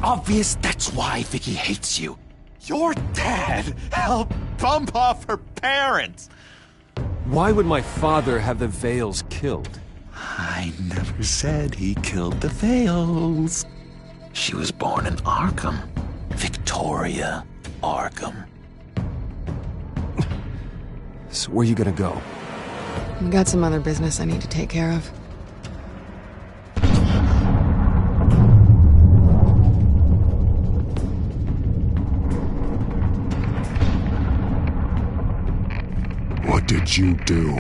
obvious that's why Vicky hates you. Your dad helped bump off her parents. Why would my father have the Vales killed? I never said he killed the Vales. She was born in Arkham. Victoria Arkham. So where you gonna go? I've got some other business I need to take care of. What did you do?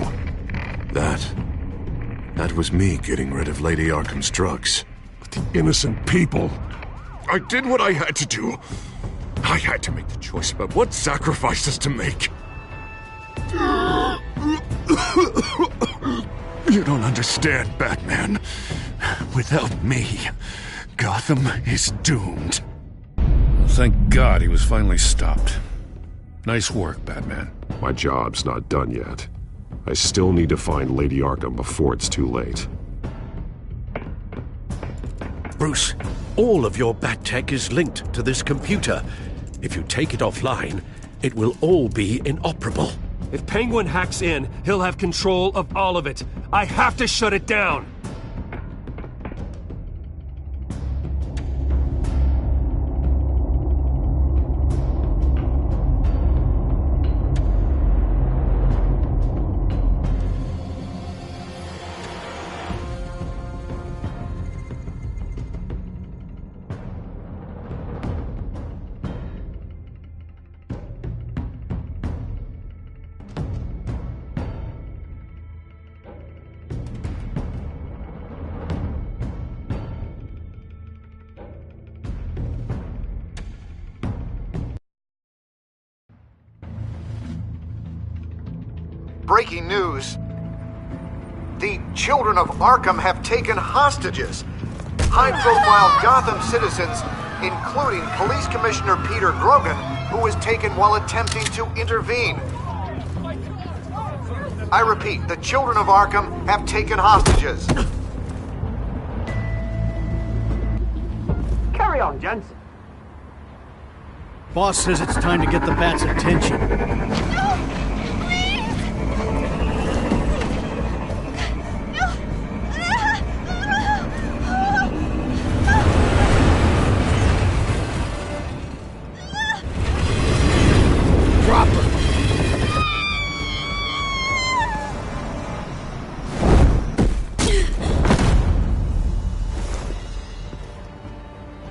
That was me getting rid of Lady Arkham's drugs. But the innocent people... I did what I had to do. I had to make the choice about what sacrifices to make. You don't understand, Batman. Without me, Gotham is doomed. Thank God he was finally stopped. Nice work, Batman. My job's not done yet. I still need to find Lady Arkham before it's too late. Bruce, all of your bat tech is linked to this computer. If you take it offline, it will all be inoperable. If Penguin hacks in, he'll have control of all of it. I have to shut it down! Breaking news. The children of Arkham have taken hostages. High-profile Gotham citizens, including Police Commissioner Peter Grogan, who was taken while attempting to intervene. I repeat, the children of Arkham have taken hostages. Carry on, gents. Boss says it's time to get the Bat's attention.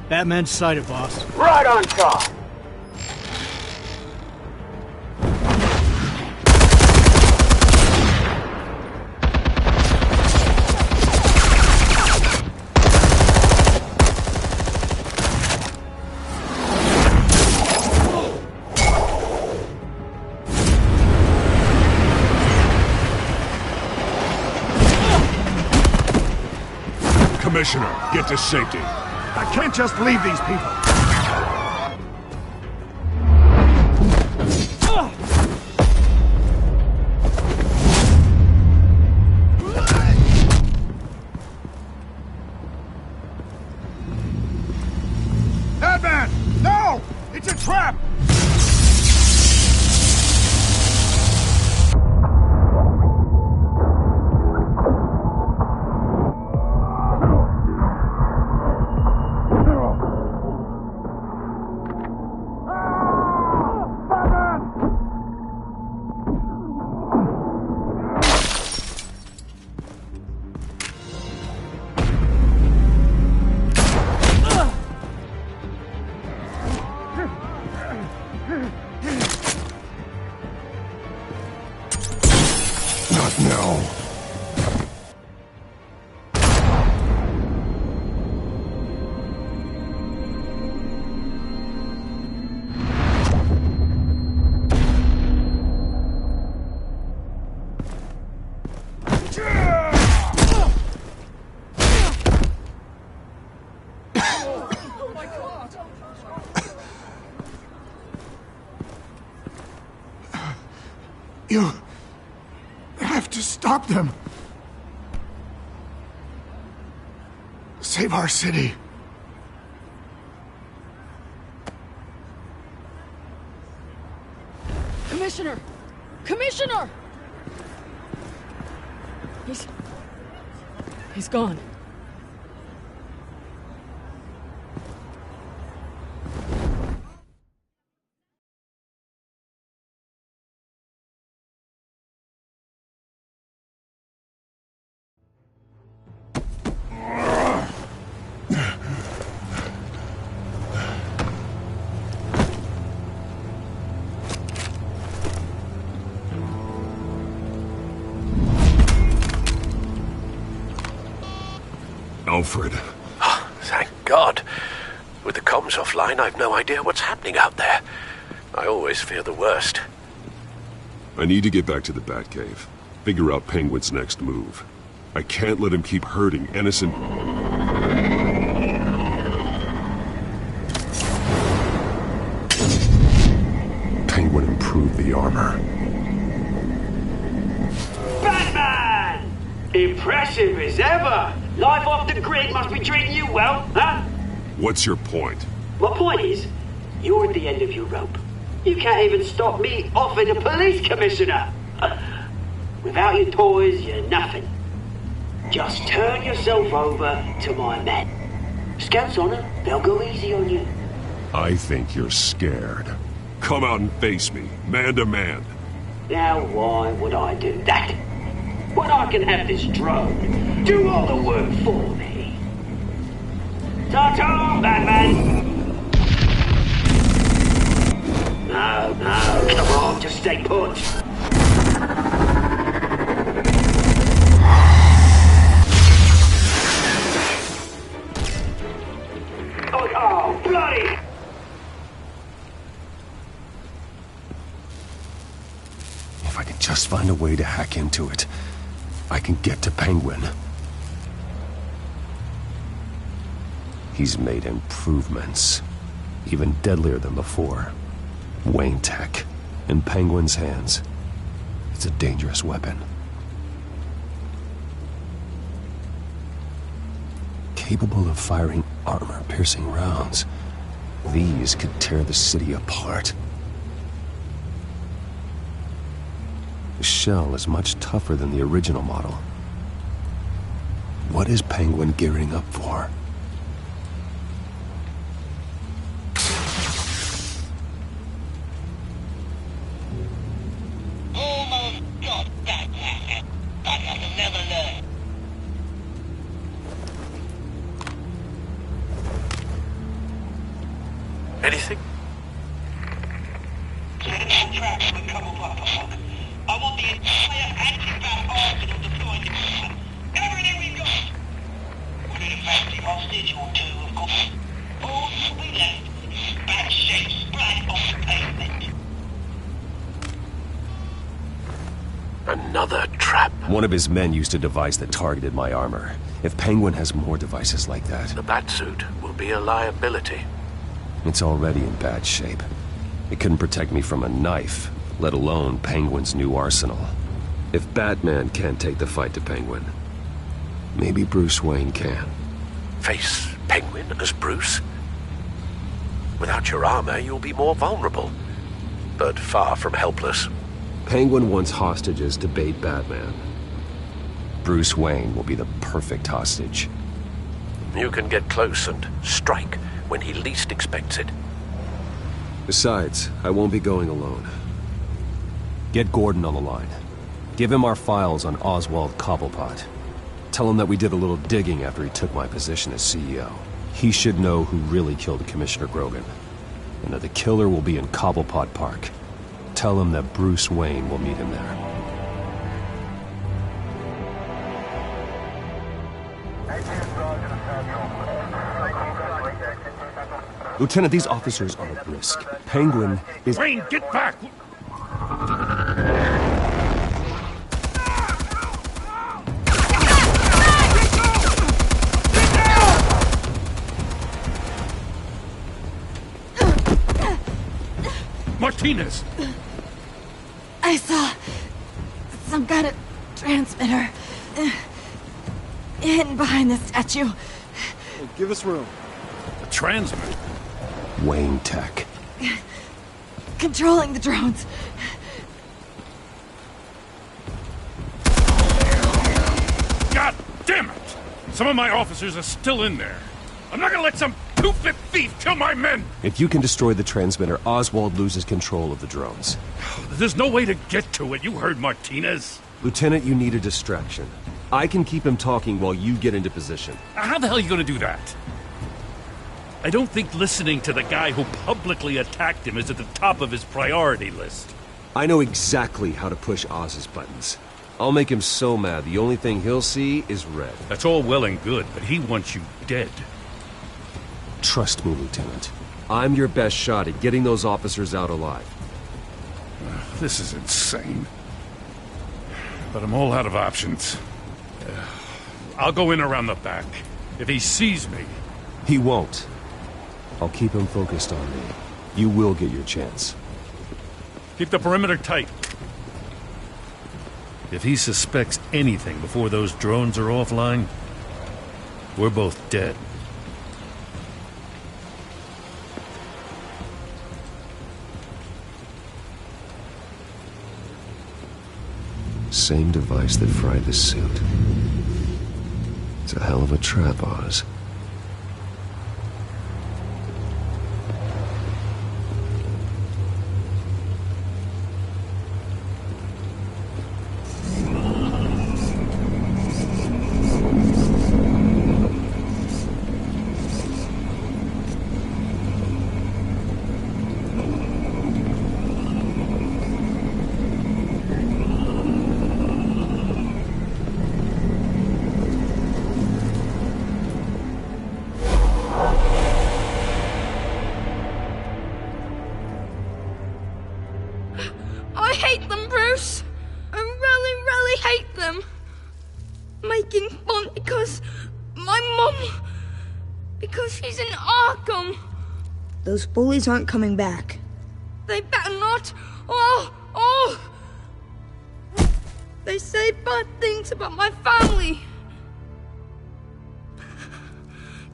Batman's sighted, boss. Right on top. Commissioner, get to safety. I can't just leave these people. Batman! No! It's a trap! No. You have to stop them. Save our city. Commissioner! Commissioner! He's gone. Alfred. Oh, thank God. With the comms offline, I've no idea what's happening out there. I always fear the worst. I need to get back to the Batcave. Figure out Penguin's next move. I can't let him keep hurting innocent... Penguin improved the armor. Batman! Impressive as ever! Life off the grid must be treating you well, huh? What's your point? My point is, you're at the end of your rope. You can't even stop me offing a police commissioner. Without your toys, you're nothing. Just turn yourself over to my men. Scouts on her, they'll go easy on you. I think you're scared. Come out and face me, man to man. Now why would I do that? When I can have this drone do all the work for me. Ta-ta, Batman! No, come on, just stay put. Oh, bloody! If I can just find a way to hack into it, I can get to Penguin. He's made improvements, even deadlier than before. Wayne Tech, in Penguin's hands. It's a dangerous weapon. Capable of firing armor-piercing rounds. These could tear the city apart. The shell is much tougher than the original model. What is Penguin gearing up for? Almost got that, but I'll never learn. Anything? Tracks with cover block. I want the entire anti-bat arsenal deployed in one. Everything we've got. We need a fancy hostage or two, of course. All will be left is bad shape splat on the pavement. Another trap. One of his men used a device that targeted my armor. If Penguin has more devices like that... The Batsuit will be a liability. It's already in bad shape. It couldn't protect me from a knife, let alone Penguin's new arsenal. If Batman can't take the fight to Penguin, maybe Bruce Wayne can. Face Penguin as Bruce? Without your armor, you'll be more vulnerable, but far from helpless. Penguin wants hostages to bait Batman. Bruce Wayne will be the perfect hostage. You can get close and strike when he least expects it. Besides, I won't be going alone. Get Gordon on the line. Give him our files on Oswald Cobblepot. Tell him that we did a little digging after he took my position as CEO. He should know who really killed Commissioner Grogan, and that the killer will be in Cobblepot Park. Tell him that Bruce Wayne will meet him there. Lieutenant, these officers are at risk. Penguin is... Wayne, get back! Martinez! I saw some kind of transmitter hidden behind the statue. Give us room. The transmitter. Wayne Tech. Controlling the drones. Some of my officers are still in there. I'm not gonna let some two-bit thief kill my men! If you can destroy the transmitter, Oswald loses control of the drones. There's no way to get to it. You heard Martinez. Lieutenant, you need a distraction. I can keep him talking while you get into position. How the hell are you gonna do that? I don't think listening to the guy who publicly attacked him is at the top of his priority list. I know exactly how to push Oz's buttons. I'll make him so mad, the only thing he'll see is red. That's all well and good, but he wants you dead. Trust me, Lieutenant. I'm your best shot at getting those officers out alive. This is insane. But I'm all out of options. I'll go in around the back. If he sees me... He won't. I'll keep him focused on me. You will get your chance. Keep the perimeter tight. If he suspects anything before those drones are offline, we're both dead. Same device that fried the suit. It's a hell of a trap, Oz. I hate them, Bruce. I really, really hate them. Making fun because my mum... because she's in Arkham. Those bullies aren't coming back. They better not. They say bad things about my family.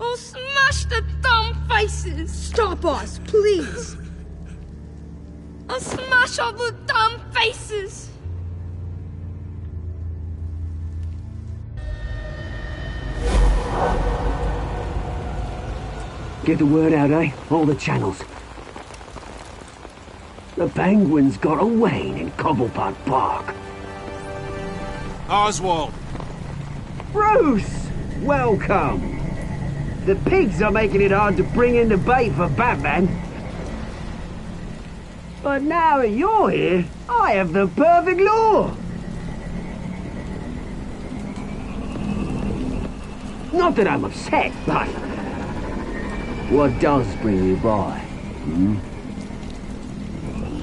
I'll smash the dumb faces. Stop us, please. I'll smash all the damn faces! Get the word out, eh? All the channels. The penguins got a wane in Cobblepot Park. Oswald! Bruce! Welcome! The pigs are making it hard to bring in the bait for Batman. But now that you're here, I have the perfect lure! Not that I'm upset, but... what does bring you by, hmm?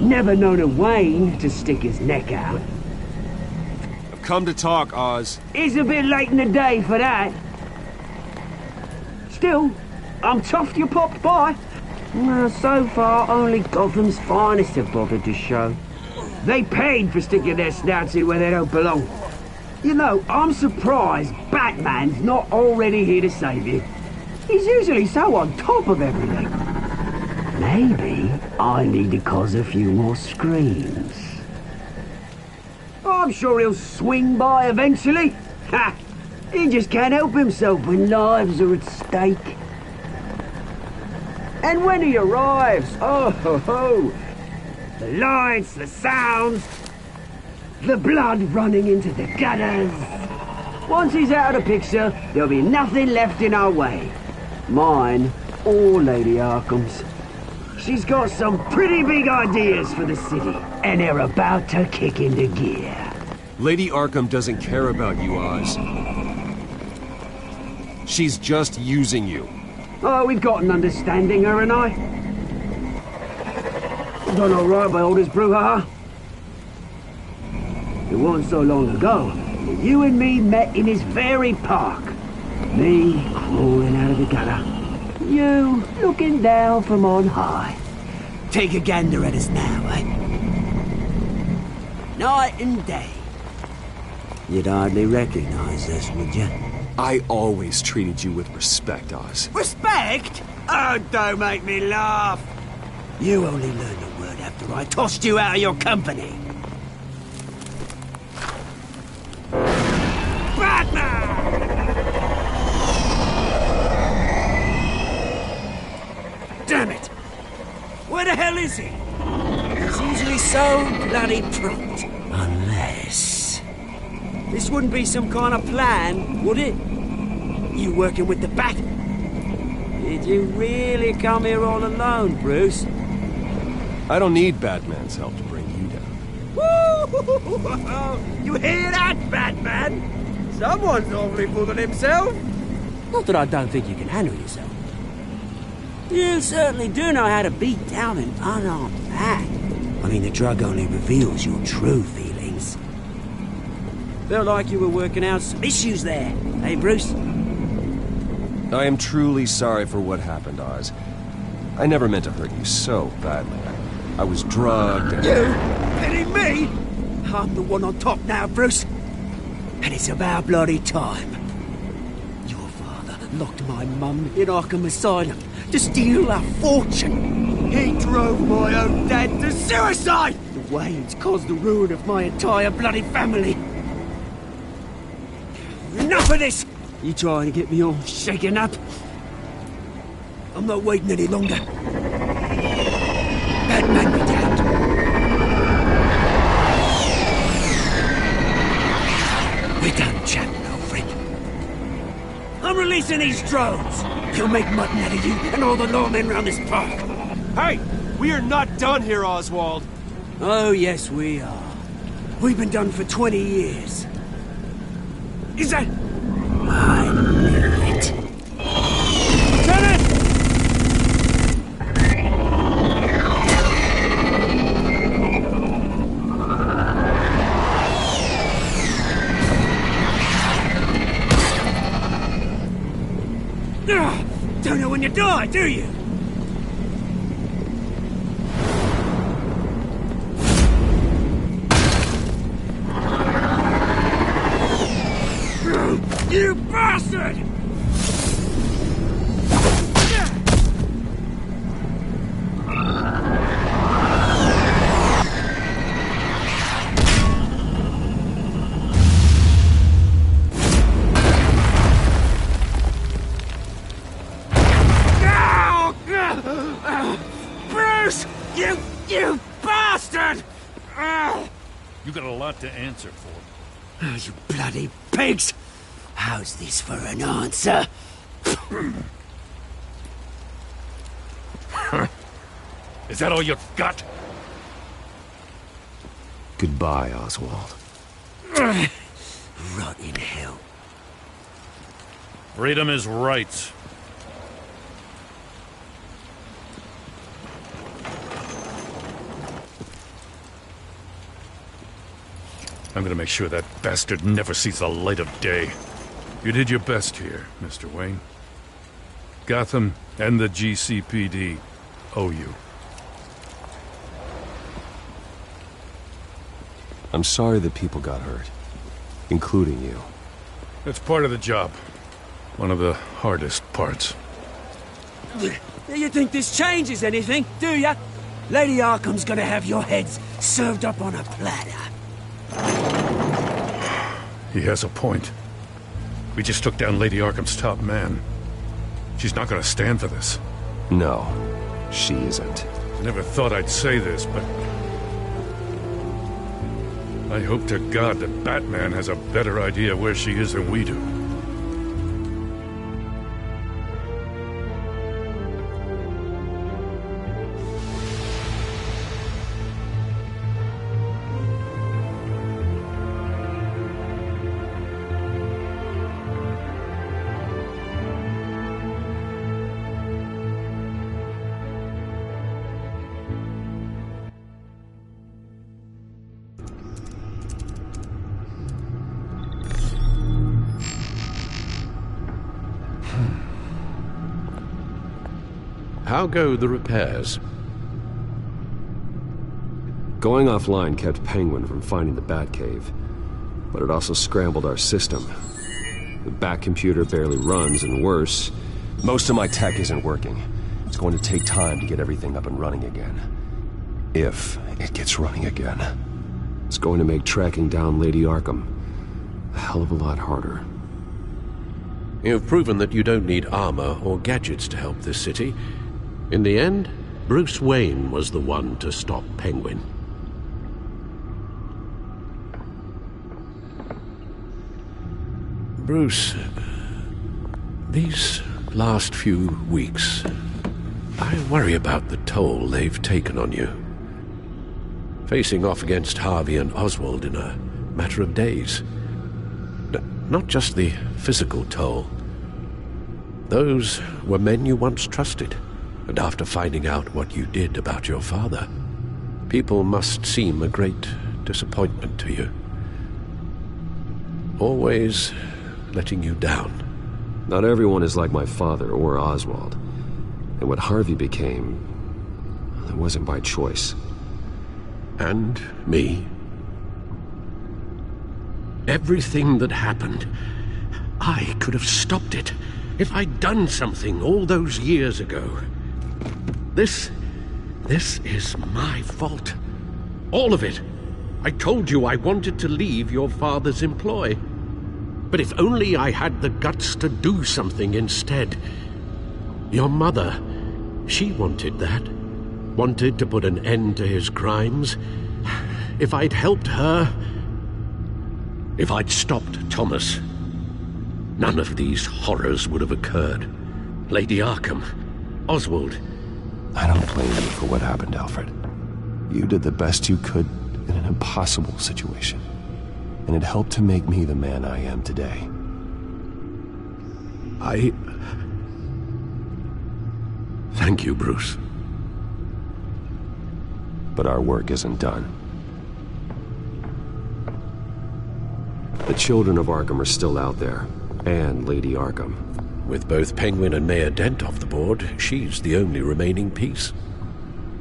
Never known a Wayne to stick his neck out. I've come to talk, Oz. It's a bit late in the day for that. Still, I'm chuffed you popped by. Well, so far, only Gotham's finest have bothered to show. They paid for sticking their snouts in where they don't belong. You know, I'm surprised Batman's not already here to save you. He's usually so on top of everything. Maybe I need to cause a few more screams. I'm sure he'll swing by eventually. Ha! He just can't help himself when lives are at stake. And when he arrives, oh ho ho! The lights, the sounds, the blood running into the gutters. Once he's out of the picture, there'll be nothing left in our way. Mine or Lady Arkham's. She's got some pretty big ideas for the city, and they're about to kick into gear. Lady Arkham doesn't care about you, Oz. She's just using you. Oh, we've got an understanding, her and I. Done all right by Aldous Brouhaha. It wasn't so long ago that you and me met in this very park. Me crawling out of the gutter. You looking down from on high. Take a gander at us now, eh? Night and day. You'd hardly recognize us, would you? I always treated you with respect, Oz. Respect? Oh, don't make me laugh. You only learned the word after I tossed you out of your company. Batman! Where the hell is he? He's usually so bloody prompt. Unless... This wouldn't be some kind of plan, would it? You working with the Bat? Did you really come here all alone, Bruce? I don't need Batman's help to bring you down. Woo! You hear that, Batman? Someone's awfully full of himself. Not that I don't think you can handle yourself. You certainly do know how to beat down an unarmed man. I mean, the drug only reveals your true feelings. Felt like you were working out some issues there, eh, Bruce? I am truly sorry for what happened, Oz. I never meant to hurt you so badly. I was drugged and... You? Kidding me? I'm the one on top now, Bruce. And it's about bloody time. Your father locked my mum in Arkham Asylum to steal a fortune. He drove my own dad to suicide! The Waynes caused the ruin of my entire bloody family. Enough of this! You trying to get me all shaken up? I'm not waiting any longer. Batman be damned. We're done chatting, old friend. I'm releasing these drones. He'll make mutton out of you and all the lawmen around this park. Hey! We are not done here, Oswald! Oh, yes, we are. We've been done for 20 years. Is that... I knew it. Lieutenant! Don't know when you die, do you? You bastard! Bruce! You bastard! You got a lot to answer for. Oh, you bloody pigs! How's this for an answer? Is that all you got? Goodbye, Oswald. Rot in hell. Freedom is right. I'm gonna make sure that bastard never sees the light of day. You did your best here, Mr. Wayne. Gotham and the GCPD owe you. I'm sorry that people got hurt, including you. It's part of the job. One of the hardest parts. You think this changes anything, do ya? Lady Arkham's gonna have your heads served up on a platter. He has a point. We just took down Lady Arkham's top man. She's not gonna stand for this. No, she isn't. I never thought I'd say this, but... I hope to God that Batman has a better idea where she is than we do. How go the repairs? Going offline kept Penguin from finding the Batcave, but it also scrambled our system. The Bat computer barely runs, and worse, most of my tech isn't working. It's going to take time to get everything up and running again. If it gets running again. It's going to make tracking down Lady Arkham a hell of a lot harder. You've proven that you don't need armor or gadgets to help this city. In the end, Bruce Wayne was the one to stop Penguin. Bruce, these last few weeks, I worry about the toll they've taken on you. Facing off against Harvey and Oswald in a matter of days. Not just the physical toll. Those were men you once trusted, and after finding out what you did about your father, people must seem a great disappointment to you. Always letting you down. Not everyone is like my father or Oswald. And what Harvey became, it wasn't by choice. And me. Everything that happened, I could have stopped it if I'd done something all those years ago. This is my fault. All of it. I told you I wanted to leave your father's employ. But if only I had the guts to do something instead. Your mother, she wanted that. Wanted to put an end to his crimes. If I'd helped her, if I'd stopped Thomas, none of these horrors would have occurred. Lady Arkham, Oswald. I don't blame you for what happened, Alfred. You did the best you could in an impossible situation. And it helped to make me the man I am today. Thank you, Bruce. But our work isn't done. The children of Arkham are still out there, and Lady Arkham. With both Penguin and Mayor Dent off the board, she's the only remaining piece.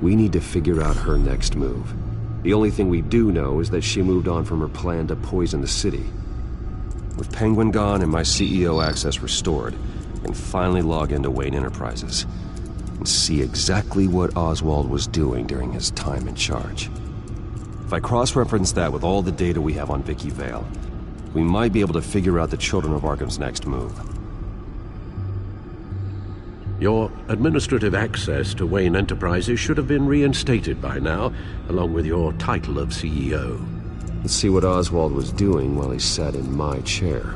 We need to figure out her next move. The only thing we do know is that she moved on from her plan to poison the city. With Penguin gone and my CEO access restored, I can finally log into Wayne Enterprises and see exactly what Oswald was doing during his time in charge. If I cross-reference that with all the data we have on Vicky Vale, we might be able to figure out the Children of Arkham's next move. Your administrative access to Wayne Enterprises should have been reinstated by now, along with your title of CEO. Let's see what Oswald was doing while he sat in my chair.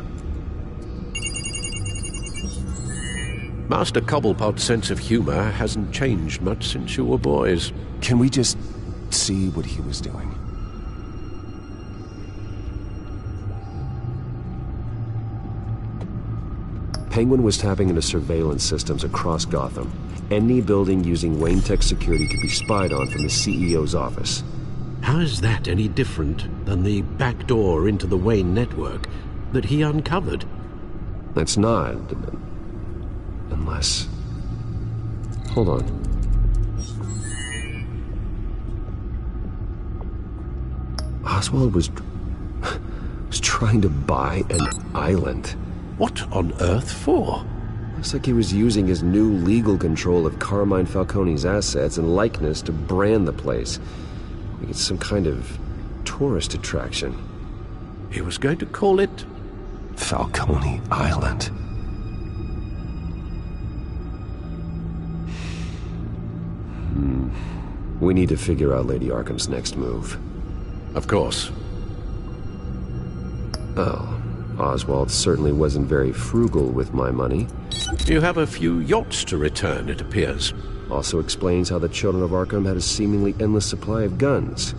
Master Cobblepot's sense of humor hasn't changed much since you were boys. Can we just see what he was doing? Penguin was tapping into surveillance systems across Gotham. Any building using Wayne Tech security could be spied on from the CEO's office. How is that any different than the back door into the Wayne network that he uncovered? That's not. Unless... Hold on. Oswald was trying to buy an island. What on earth for? Looks like he was using his new legal control of Carmine Falcone's assets and likeness to brand the place. Like it's some kind of tourist attraction. He was going to call it... Falcone Island. We need to figure out Lady Arkham's next move. Of course. Oh, Oswald certainly wasn't very frugal with my money. You have a few yachts to return, it appears. Also explains how the Children of Arkham had a seemingly endless supply of guns.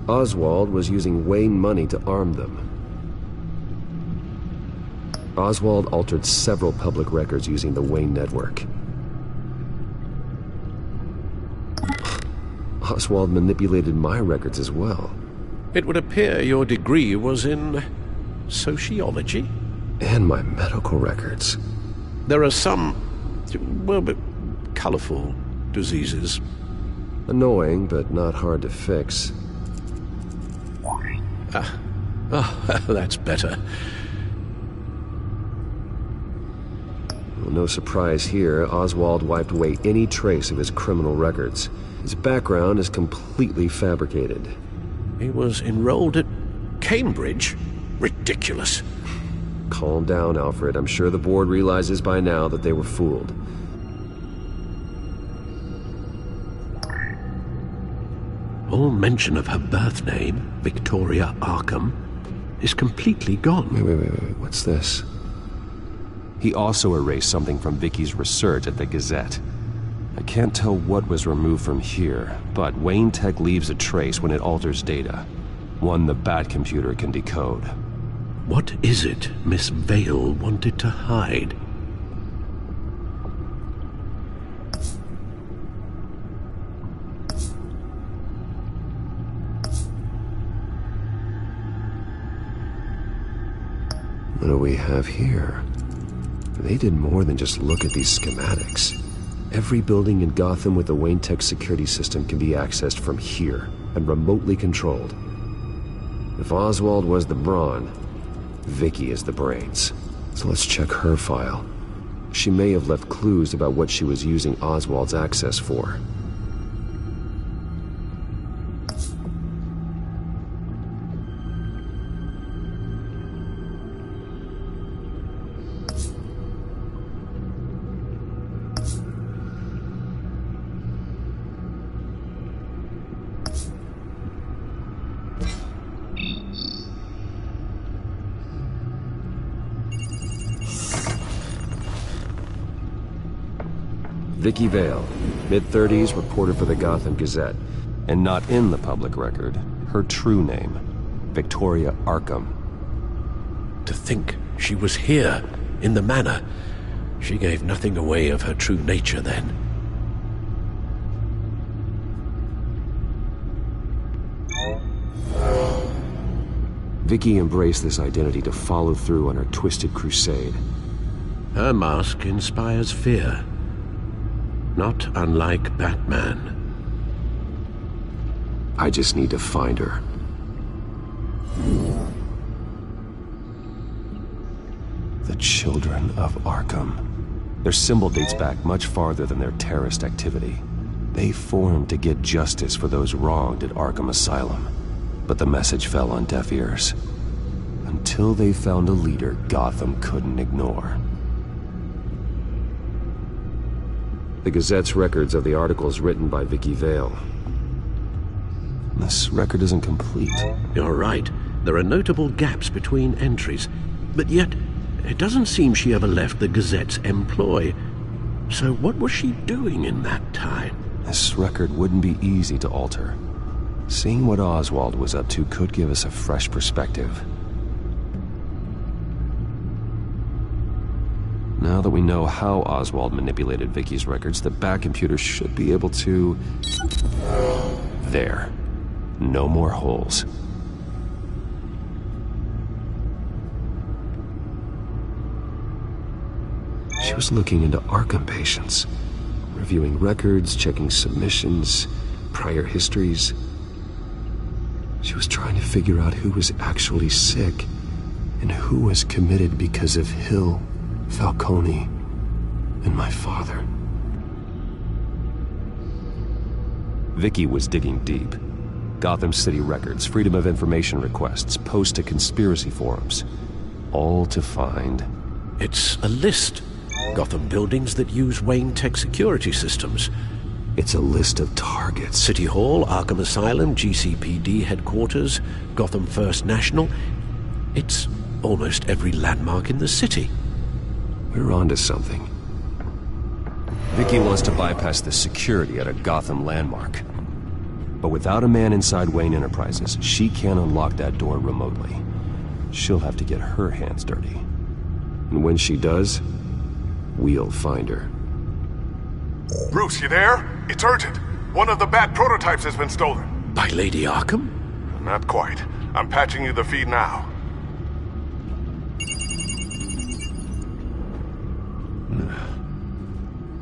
Oswald was using Wayne money to arm them. Oswald altered several public records using the Wayne network. Oswald manipulated my records as well. It would appear your degree was in... sociology? And my medical records. There are some, well, colorful diseases. Annoying, but not hard to fix. That's better. Well, no surprise here, Oswald wiped away any trace of his criminal records. His background is completely fabricated. He was enrolled at Cambridge? Ridiculous. Calm down, Alfred. I'm sure the board realizes by now that they were fooled. All mention of her birth name, Victoria Arkham, is completely gone. Wait. What's this? He also erased something from Vicky's research at the Gazette. I can't tell what was removed from here, but Wayne Tech leaves a trace when it alters data. One the Bat computer can decode. What is it Miss Vale wanted to hide? What do we have here? They did more than just look at these schematics. Every building in Gotham with the Wayne Tech security system can be accessed from here and remotely controlled. If Oswald was the brawn, Vicky is the brains. So let's check her file. She may have left clues about what she was using Oswald's access for. Vicky Vale, mid-30s, reporter for the Gotham Gazette. And not in the public record, her true name, Victoria Arkham. To think she was here, in the manor. She gave nothing away of her true nature then. Vicky embraced this identity to follow through on her twisted crusade. Her mask inspires fear. Not unlike Batman. I just need to find her. The Children of Arkham. Their symbol dates back much farther than their terrorist activity. They formed to get justice for those wronged at Arkham Asylum. But the message fell on deaf ears. Until they found a leader Gotham couldn't ignore. The Gazette's records of the articles written by Vicky Vale. This record isn't complete. You're right. There are notable gaps between entries. But yet, it doesn't seem she ever left the Gazette's employ. So what was she doing in that time? This record wouldn't be easy to alter. Seeing what Oswald was up to could give us a fresh perspective. Now that we know how Oswald manipulated Vicky's records, the Bat computer should be able to... There. No more holes. She was looking into Arkham patients, reviewing records, checking submissions, prior histories. She was trying to figure out who was actually sick and who was committed because of Hill, Falcone, and my father. Vicky was digging deep. Gotham City records, Freedom of Information requests, posts to conspiracy forums. All to find... It's a list. Gotham buildings that use Wayne Tech security systems. It's a list of targets. City Hall, Arkham Asylum, GCPD headquarters, Gotham First National. It's almost every landmark in the city. We're onto something. Vicky wants to bypass the security at a Gotham landmark. But without a man inside Wayne Enterprises, she can't unlock that door remotely. She'll have to get her hands dirty. And when she does, we'll find her. Bruce, you there? It's urgent. One of the Bat prototypes has been stolen. By Lady Arkham? Not quite. I'm patching you the feed now.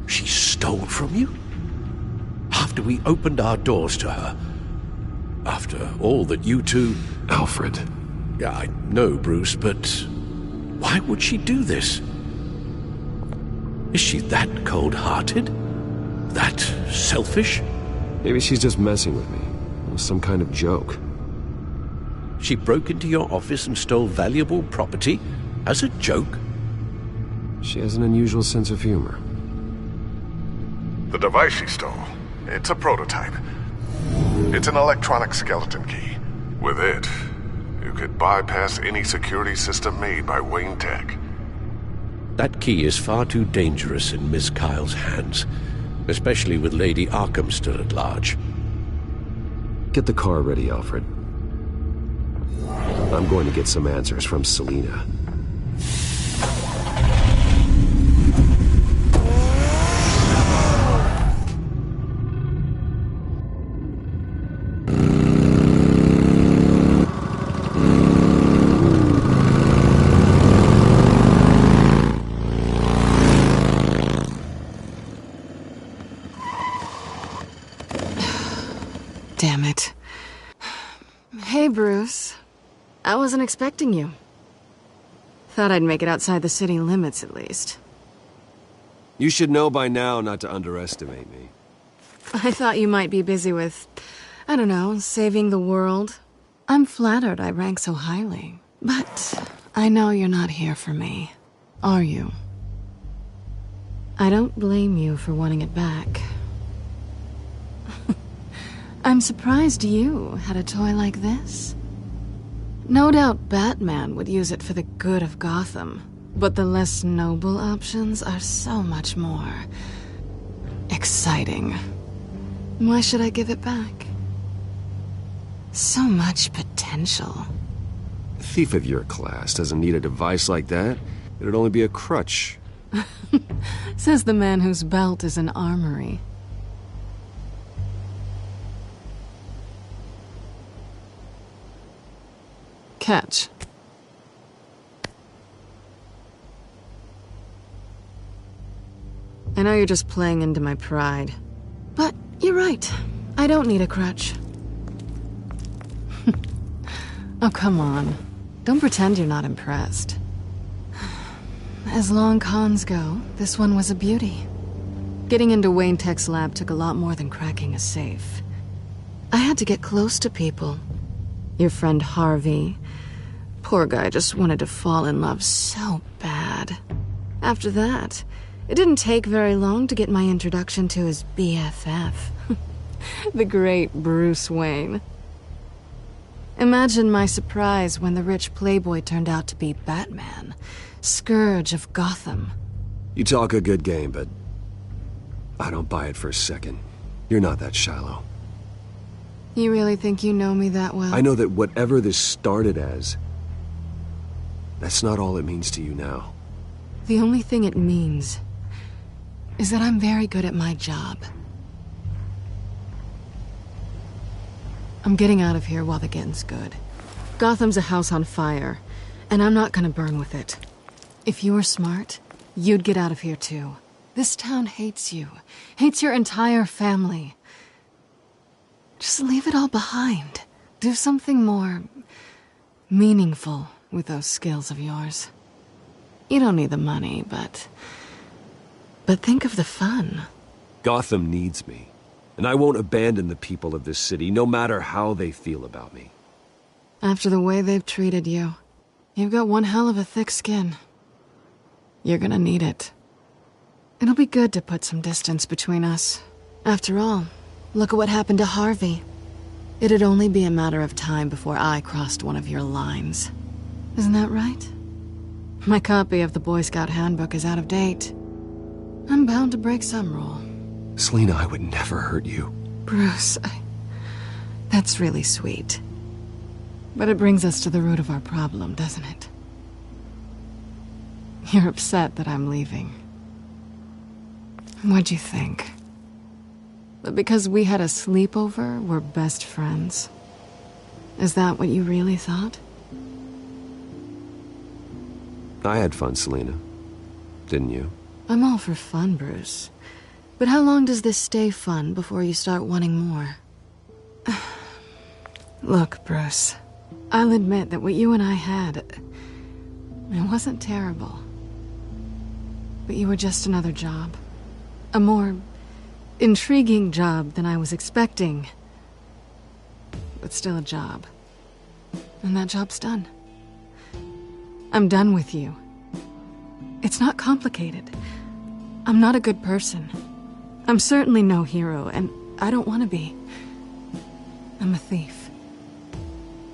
She stole from you? After we opened our doors to her? After all that you two... Alfred. Yeah, I know, Bruce, but... why would she do this? Is she that cold-hearted? That selfish? Maybe she's just messing with me. It was some kind of joke. She broke into your office and stole valuable property as a joke? She has an unusual sense of humor. The device she stole, it's a prototype. It's an electronic skeleton key. With it, you could bypass any security system made by Wayne Tech. That key is far too dangerous in Miss Kyle's hands, especially with Lady Arkham still at large. Get the car ready, Alfred. I'm going to get some answers from Selina. Damn it. Hey, Bruce. I wasn't expecting you. Thought I'd make it outside the city limits, at least. You should know by now not to underestimate me. I thought you might be busy with, I don't know, saving the world. I'm flattered I rank so highly. But I know you're not here for me, are you? I don't blame you for wanting it back. I'm surprised you had a toy like this. No doubt Batman would use it for the good of Gotham, but the less noble options are so much more exciting. Why should I give it back? So much potential. A thief of your class doesn't need a device like that. It'd only be a crutch. Says the man whose belt is an armory. Catch. I know you're just playing into my pride, but you're right. I don't need a crutch. Oh, come on. Don't pretend you're not impressed. As long cons go, this one was a beauty. Getting into Wayne Tech's lab took a lot more than cracking a safe. I had to get close to people. Your friend Harvey. Poor guy just wanted to fall in love so bad. After that, it didn't take very long to get my introduction to his BFF. The great Bruce Wayne. Imagine my surprise when the rich playboy turned out to be Batman, Scourge of Gotham. You talk a good game, but I don't buy it for a second. You're not that shallow. You really think you know me that well? I know that whatever this started as, that's not all it means to you now. The only thing it means is that I'm very good at my job. I'm getting out of here while the getting's good. Gotham's a house on fire, and I'm not gonna burn with it. If you were smart, you'd get out of here too. This town hates you, hates your entire family. Just leave it all behind. Do something more meaningful with those skills of yours. You don't need the money, but think of the fun. Gotham needs me, and I won't abandon the people of this city, no matter how they feel about me. After the way they've treated you, you've got one hell of a thick skin. You're gonna need it. It'll be good to put some distance between us. After all, look at what happened to Harvey. It'd only be a matter of time before I crossed one of your lines. Isn't that right? My copy of the Boy Scout Handbook is out of date. I'm bound to break some rule. Selina, I would never hurt you. Bruce, that's really sweet. But it brings us to the root of our problem, doesn't it? You're upset that I'm leaving. What'd you think? That because we had a sleepover, we're best friends? Is that what you really thought? I had fun, Selina. Didn't you? I'm all for fun, Bruce. But how long does this stay fun before you start wanting more? Look, Bruce. I'll admit that what you and I had, it wasn't terrible. But you were just another job. A more intriguing job than I was expecting. But still a job. And that job's done. I'm done with you. It's not complicated. I'm not a good person. I'm certainly no hero, and I don't want to be. I'm a thief.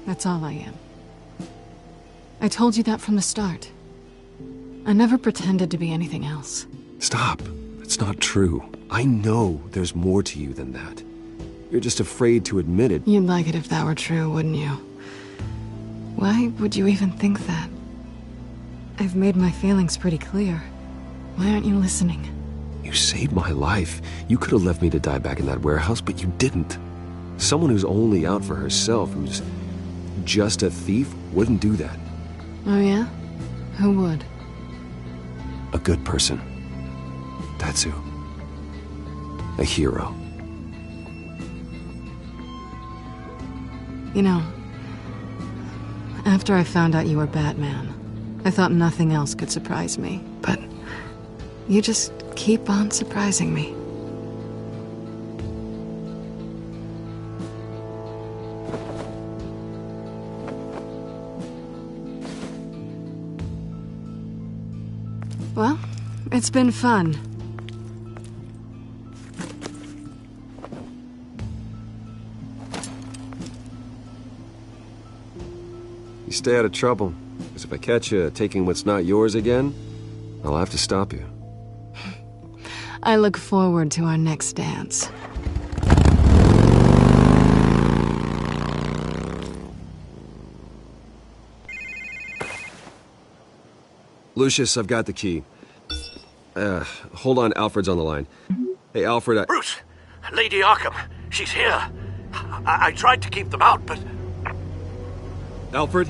That's all I am. I told you that from the start. I never pretended to be anything else. Stop. It's not true. I know there's more to you than that. You're just afraid to admit it. You'd like it if that were true, wouldn't you? Why would you even think that? I've made my feelings pretty clear. Why aren't you listening? You saved my life. You could have left me to die back in that warehouse, but you didn't. Someone who's only out for herself, who's just a thief, wouldn't do that. Oh yeah? Who would? A good person. That's who. A hero. You know, after I found out you were Batman, I thought nothing else could surprise me, but you just keep on surprising me. Well, it's been fun. You stay out of trouble, because if I catch you taking what's not yours again, I'll have to stop you. I look forward to our next dance. Lucius, I've got the key. Hold on, Alfred's on the line. Hey, Alfred, Bruce! Lady Arkham, she's here. I tried to keep them out, but... Alfred?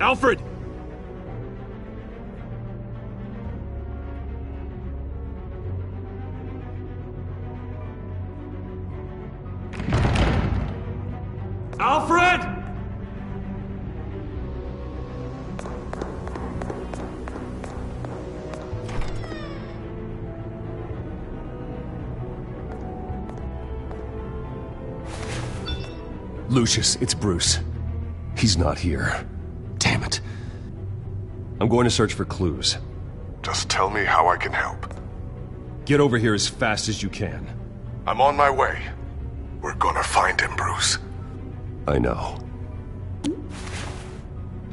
Alfred! Alfred! Lucius, it's Bruce. He's not here. Damn it. I'm going to search for clues. Just tell me how I can help. Get over here as fast as you can. I'm on my way. We're gonna find him, Bruce. I know.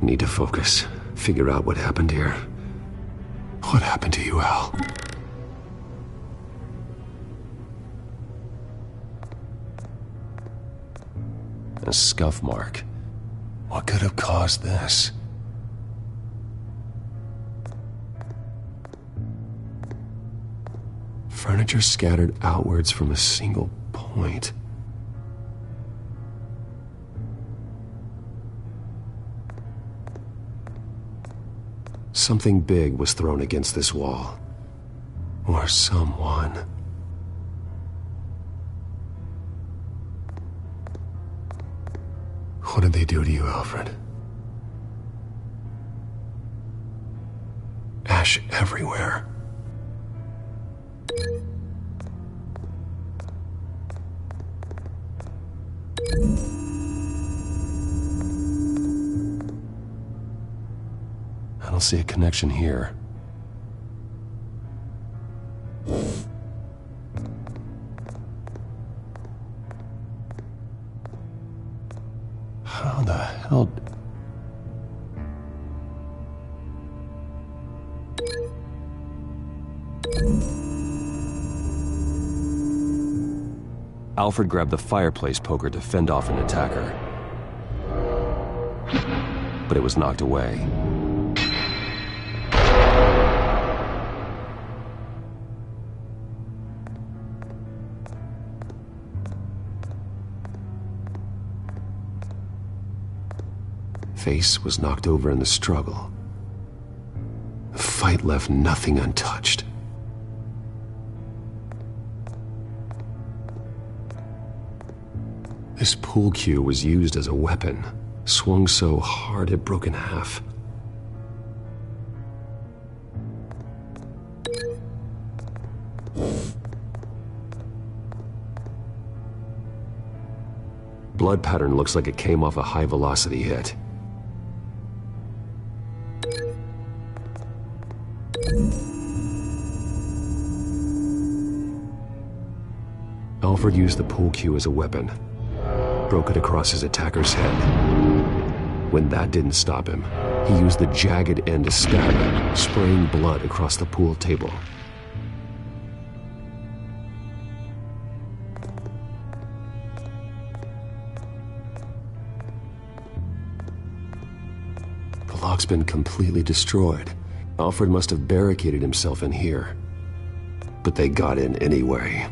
Need to focus. Figure out what happened here. What happened to you, Al? A scuff mark. What could have caused this? Furniture scattered outwards from a single point. Something big was thrown against this wall. Or someone. What did they do to you, Alfred? Ash everywhere. I don't see a connection here. How the hell... Alfred grabbed the fireplace poker to fend off an attacker. But it was knocked away. Face was knocked over in the struggle. The fight left nothing untouched. This pool cue was used as a weapon, swung so hard it broke in half. Blood pattern looks like it came off a high-velocity hit. Alfred used the pool cue as a weapon. broke it across his attacker's head. When that didn't stop him, he used the jagged end to stab him, spraying blood across the pool table. The lock's been completely destroyed. Alfred must have barricaded himself in here. But they got in anyway.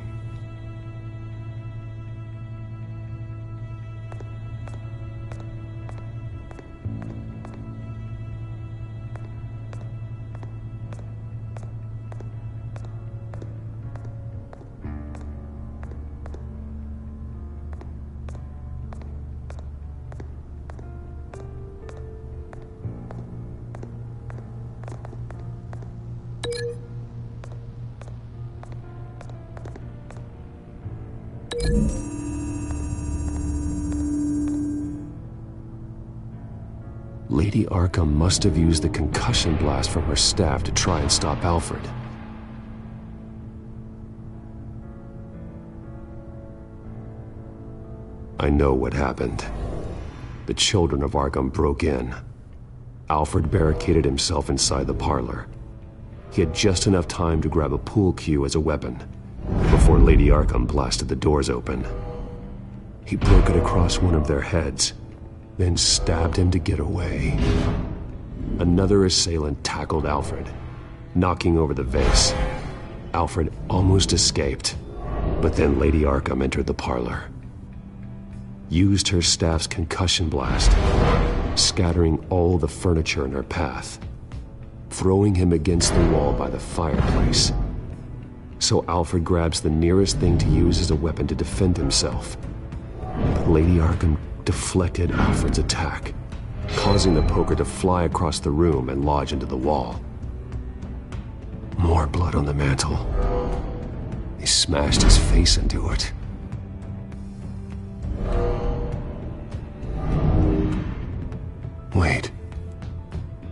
Lady Arkham must have used the concussion blast from her staff to try and stop Alfred. I know what happened. The children of Arkham broke in. Alfred barricaded himself inside the parlor. He had just enough time to grab a pool cue as a weapon before Lady Arkham blasted the doors open. He broke it across one of their heads, then stabbed him to get away. Another assailant tackled Alfred, knocking over the vase. Alfred almost escaped, but then Lady Arkham entered the parlor. Used her staff's concussion blast, scattering all the furniture in her path, throwing him against the wall by the fireplace. So Alfred grabs the nearest thing to use as a weapon to defend himself. But Lady Arkham deflected Alfred's attack, causing the poker to fly across the room and lodge into the wall. More blood on the mantel. He smashed his face into it. Wait.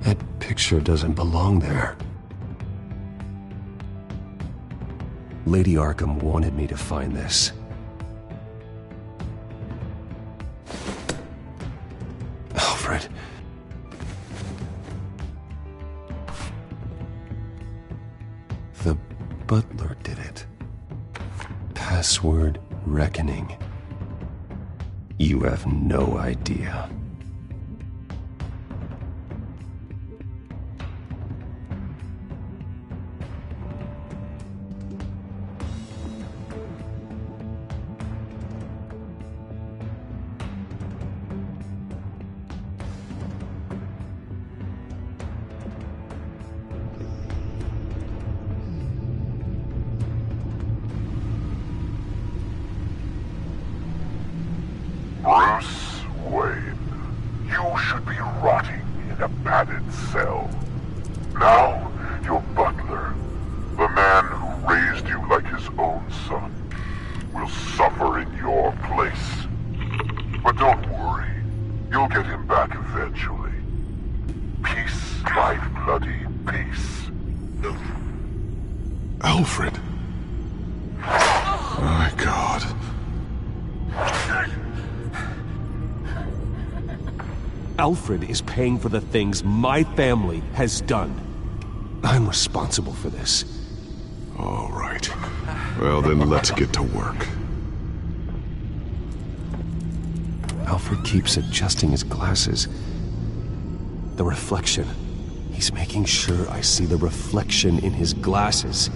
That picture doesn't belong there. Lady Arkham wanted me to find this. Alfred. The butler did it. Password reckoning. You have no idea. Bruce Wayne, you should be rotting in a padded cell. Now, your butler, the man who raised you like his own son, will suffer in your place. But don't worry, you'll get him back eventually. Peace, my bloody peace. Alfred. My God. Alfred is paying for the things my family has done. I'm responsible for this. All right. Well, then let's get to work. Alfred keeps adjusting his glasses. The reflection. He's making sure I see the reflection in his glasses.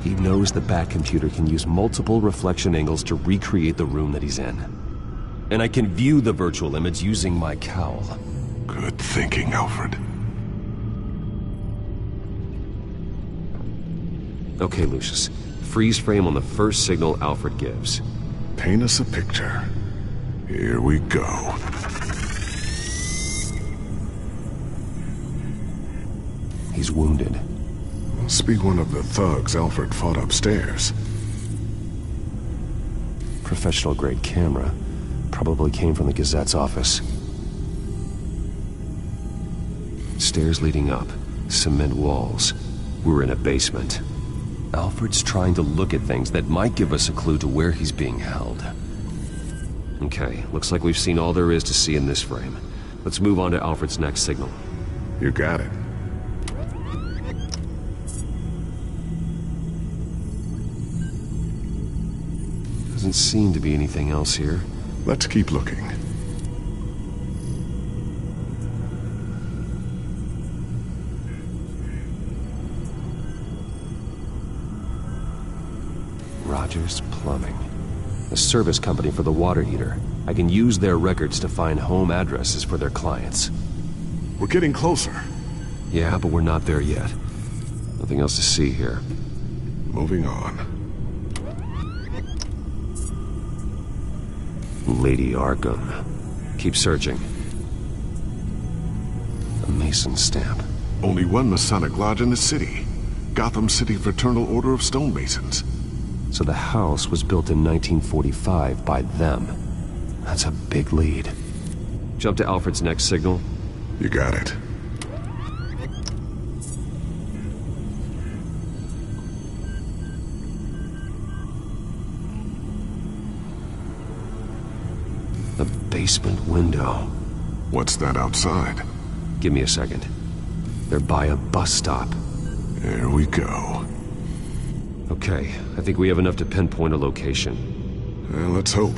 He knows the Batcomputer can use multiple reflection angles to recreate the room that he's in. And I can view the virtual image using my cowl. Good thinking, Alfred. Okay, Lucius. Freeze frame on the first signal Alfred gives. Paint us a picture. Here we go. He's wounded. Must be one of the thugs Alfred fought upstairs. Professional-grade camera. Probably came from the Gazette's office. Stairs leading up. Cement walls. We're in a basement. Alfred's trying to look at things that might give us a clue to where he's being held. Okay, looks like we've seen all there is to see in this frame. Let's move on to Alfred's next signal. You got it. Doesn't seem to be anything else here. Let's keep looking. Rogers Plumbing. A service company for the water heater. I can use their records to find home addresses for their clients. We're getting closer. Yeah, but we're not there yet. Nothing else to see here. Moving on. Lady Arkham. Keep searching. A Mason stamp. Only one Masonic lodge in the city. Gotham City Fraternal Order of Stonemasons. So the house was built in 1945 by them. That's a big lead. Jump to Alfred's next signal. You got it. The basement window. What's that outside? Give me a second. They're by a bus stop. There we go. Okay, I think we have enough to pinpoint a location. Well, let's hope.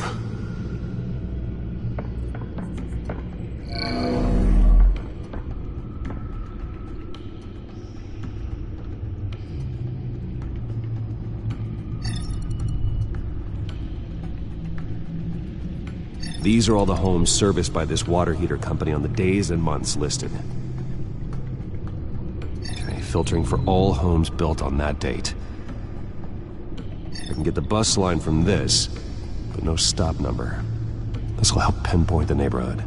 These are all the homes serviced by this water heater company on the days and months listed. Okay, filtering for all homes built on that date. I can get the bus line from this, but no stop number. This will help pinpoint the neighborhood.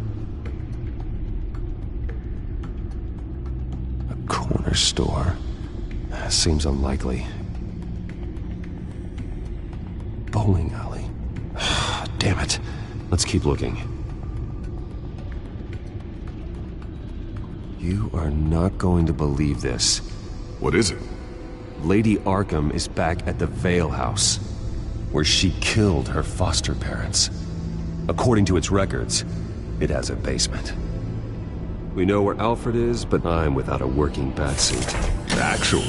A corner store. Seems unlikely. Bowling alley. Damn it. Let's keep looking. You are not going to believe this. What is it? Lady Arkham is back at the Vale House, where she killed her foster parents. According to its records, it has a basement. We know where Alfred is, but I'm without a working batsuit. Actually.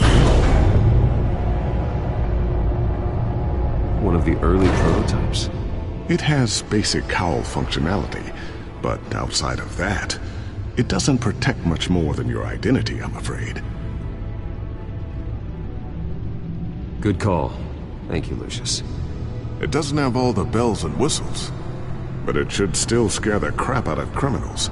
One of the early prototypes? It has basic cowl functionality, but outside of that, it doesn't protect much more than your identity, I'm afraid. Good call. Thank you, Lucius. It doesn't have all the bells and whistles, but it should still scare the crap out of criminals.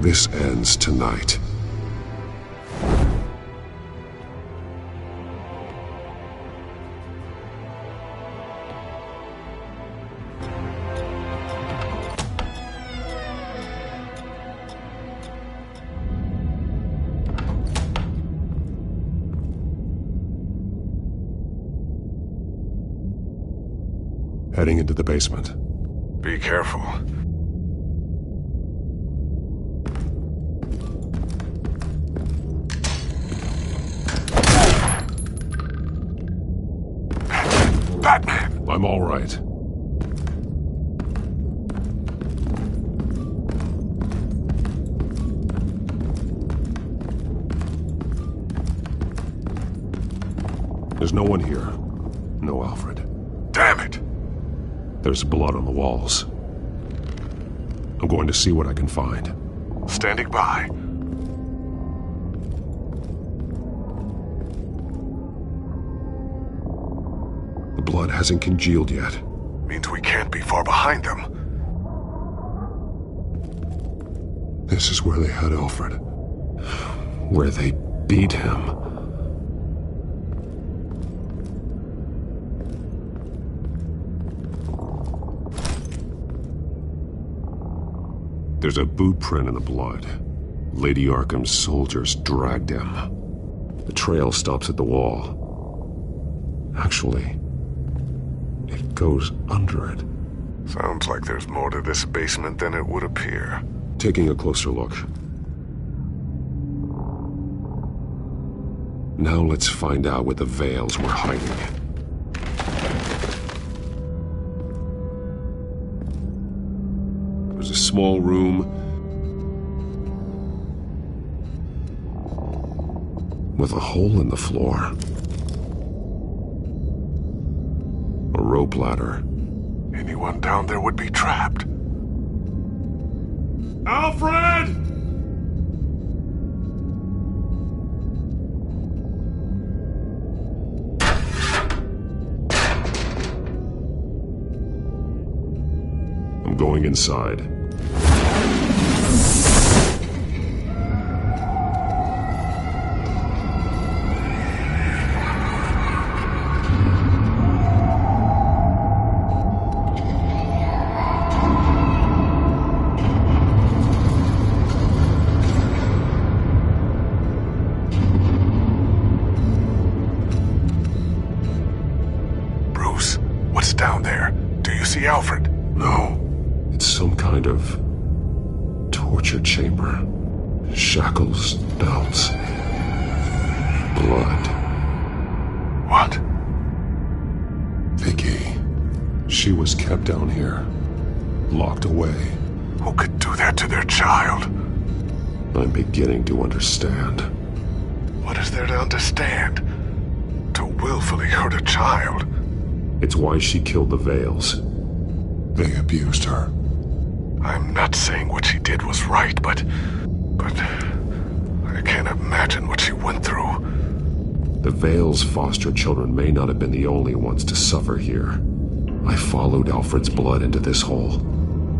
This ends tonight. Heading into the basement. Be careful. Batman! I'm all right. There's no one here. No Alfred. Damn it! There's blood on the walls. I'm going to see what I can find. Standing by. The blood hasn't congealed yet. Means we can't be far behind them. This is where they had Alfred. Where they beat him. There's a boot print in the blood. Lady Arkham's soldiers dragged him. The trail stops at the wall. Actually, it goes under it. Sounds like there's more to this basement than it would appear. Taking a closer look. Now let's find out where the Veils were hiding. It was a small room with a hole in the floor. A rope ladder. Anyone down there would be trapped. Alfred! I'm going inside. Bruce, what's down there? Do you see Alfred? No. It's some kind of torture chamber. Shackles, belts, blood. What? Vicky. She was kept down here, locked away. Who could do that to their child? I'm beginning to understand. What is there to understand? To willfully hurt a child? It's why she killed the Veils. They abused her. I'm not saying what she did was right, but I can't imagine what she went through. The Veils' foster children may not have been the only ones to suffer here. I followed Alfred's blood into this hole.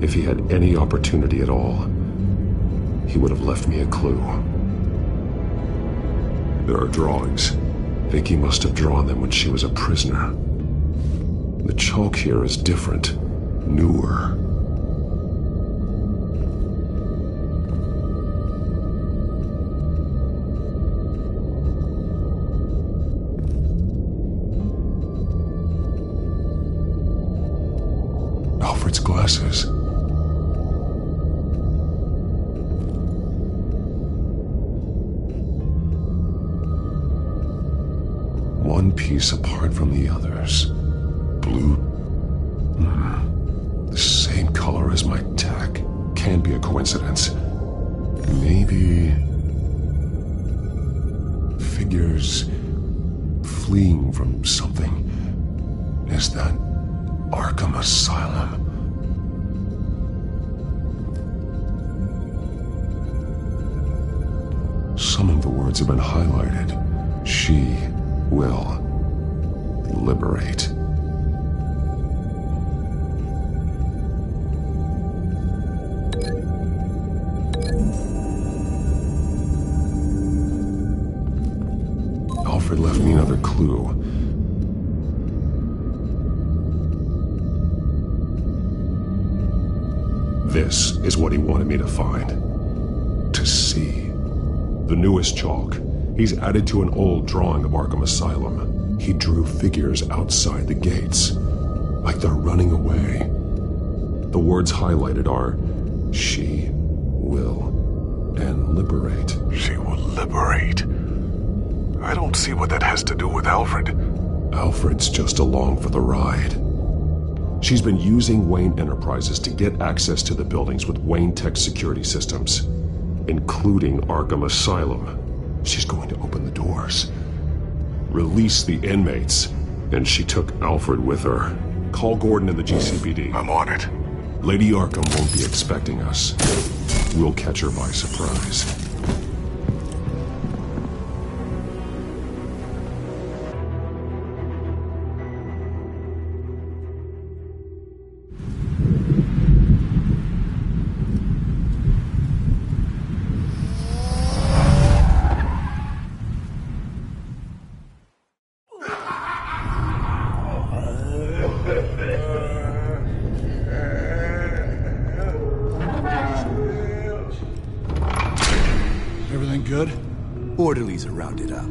If he had any opportunity at all, he would have left me a clue. There are drawings. Vicky must have drawn them when she was a prisoner. The chalk here is different, newer. Alfred's glasses. One piece apart from the others. Blue. The same color as my tech. Can't be a coincidence. Maybe figures fleeing from something. Is that Arkham Asylum? Some of the words have been highlighted. She will liberate. Alfred left me another clue. This is what he wanted me to find. To see. The newest chalk. He's added to an old drawing of Arkham Asylum. He drew figures outside the gates. Like they're running away. The words highlighted are, she will and liberate. She will liberate? I don't see what that has to do with Alfred. Alfred's just along for the ride. She's been using Wayne Enterprises to get access to the buildings with Wayne Tech security systems, including Arkham Asylum. She's going to open the doors, release the inmates, and she took Alfred with her. Call Gordon and the GCPD. I'm on it. Lady Arkham won't be expecting us. We'll catch her by surprise. Everything good? Orderlies are rounded up.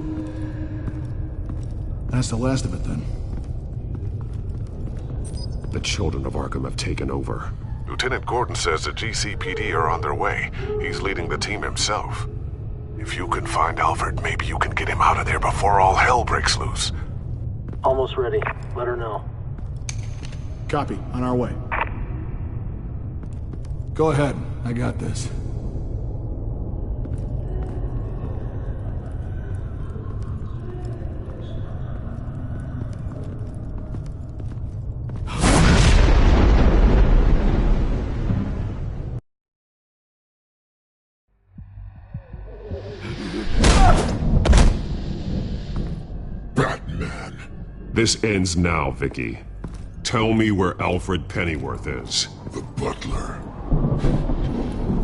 That's the last of it, then. The children of Arkham have taken over. Lieutenant Gordon says the GCPD are on their way. He's leading the team himself. If you can find Alfred, maybe you can get him out of there before all hell breaks loose. Almost ready. Let her know. Copy. On our way. Go ahead. I got this. Batman. This ends now, Vicky. Tell me where Alfred Pennyworth is. The butler.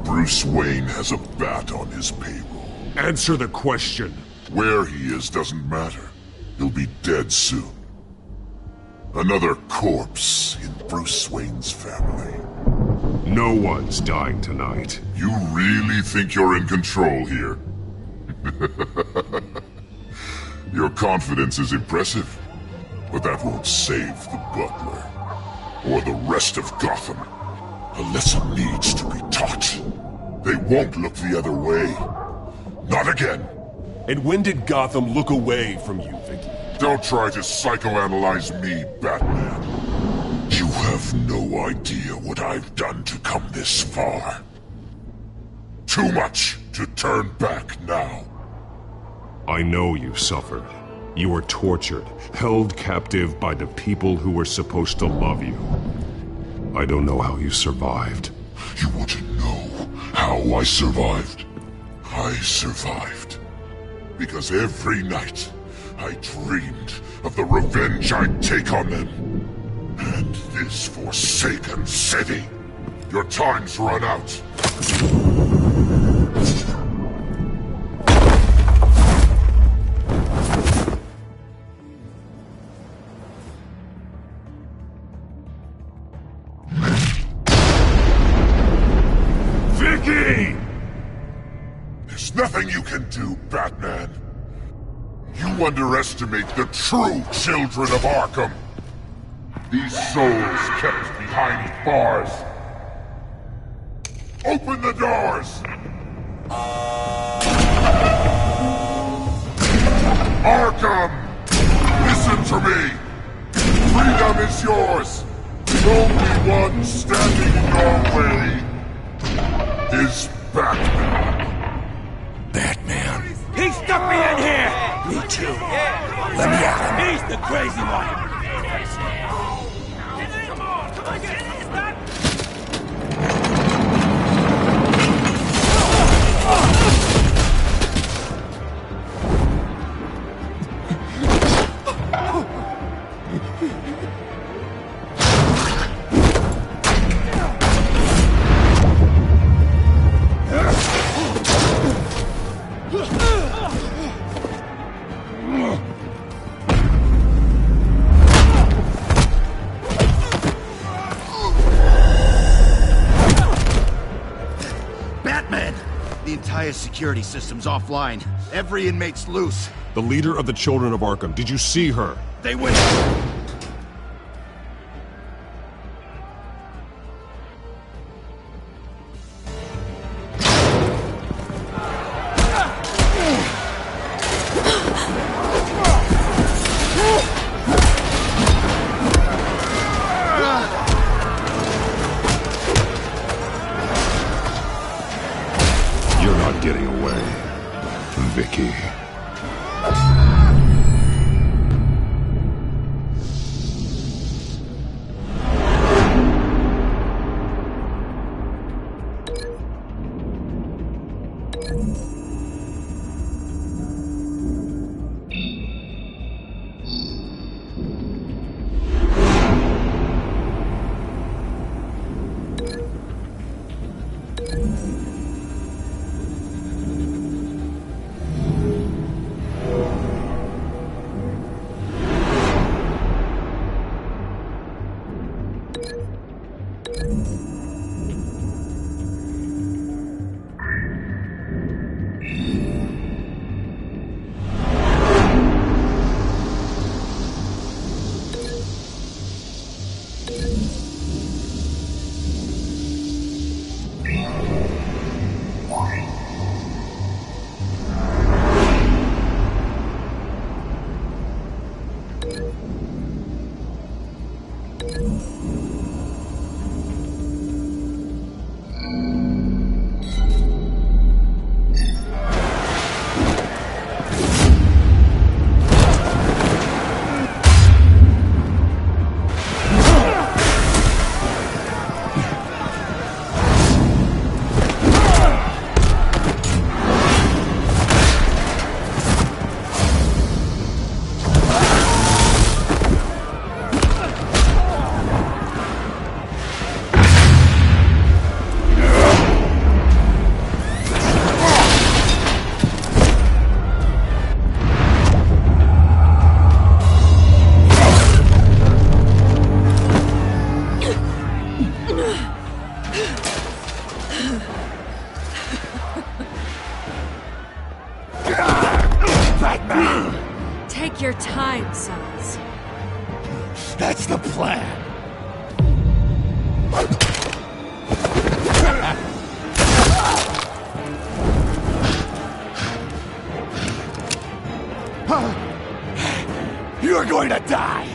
Bruce Wayne has a bat on his payroll. Answer the question. Where he is doesn't matter. He'll be dead soon. Another corpse in Bruce Wayne's family. No one's dying tonight. You really think you're in control here? Your confidence is impressive, but that won't save the butler. Or the rest of Gotham. A lesson needs to be taught. They won't look the other way. Not again. And when did Gotham look away from you, Vicky? Don't try to psychoanalyze me, Batman. You have no idea what I've done to come this far. Too much to turn back now. I know you suffered. You were tortured, held captive by the people who were supposed to love you. I don't know how you survived. You want to know how I survived? I survived because every night I dreamed of the revenge I'd take on them. And this forsaken city. Your time's run out. Vicky! There's nothing you can do, Batman. You underestimate the true children of Arkham. These souls kept behind bars. Open the doors! Arkham! Listen to me! Freedom is yours! The only one standing in your way is Batman. Batman. He stuck me in here! Me too. Let me at him. He's the crazy one! Security system's offline. Every inmate's loose. The leader of the Children of Arkham. Did you see her? They went. Getting away, Vicky. Take your time, sons. That's the plan. You're going to die.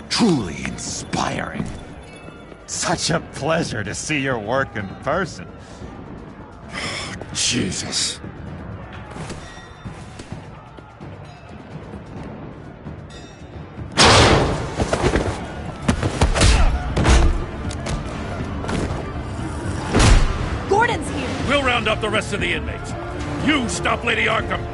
Truly inspiring. Such a pleasure to see your work in person. Jesus. Gordon's here! We'll round up the rest of the inmates. You stop Lady Arkham!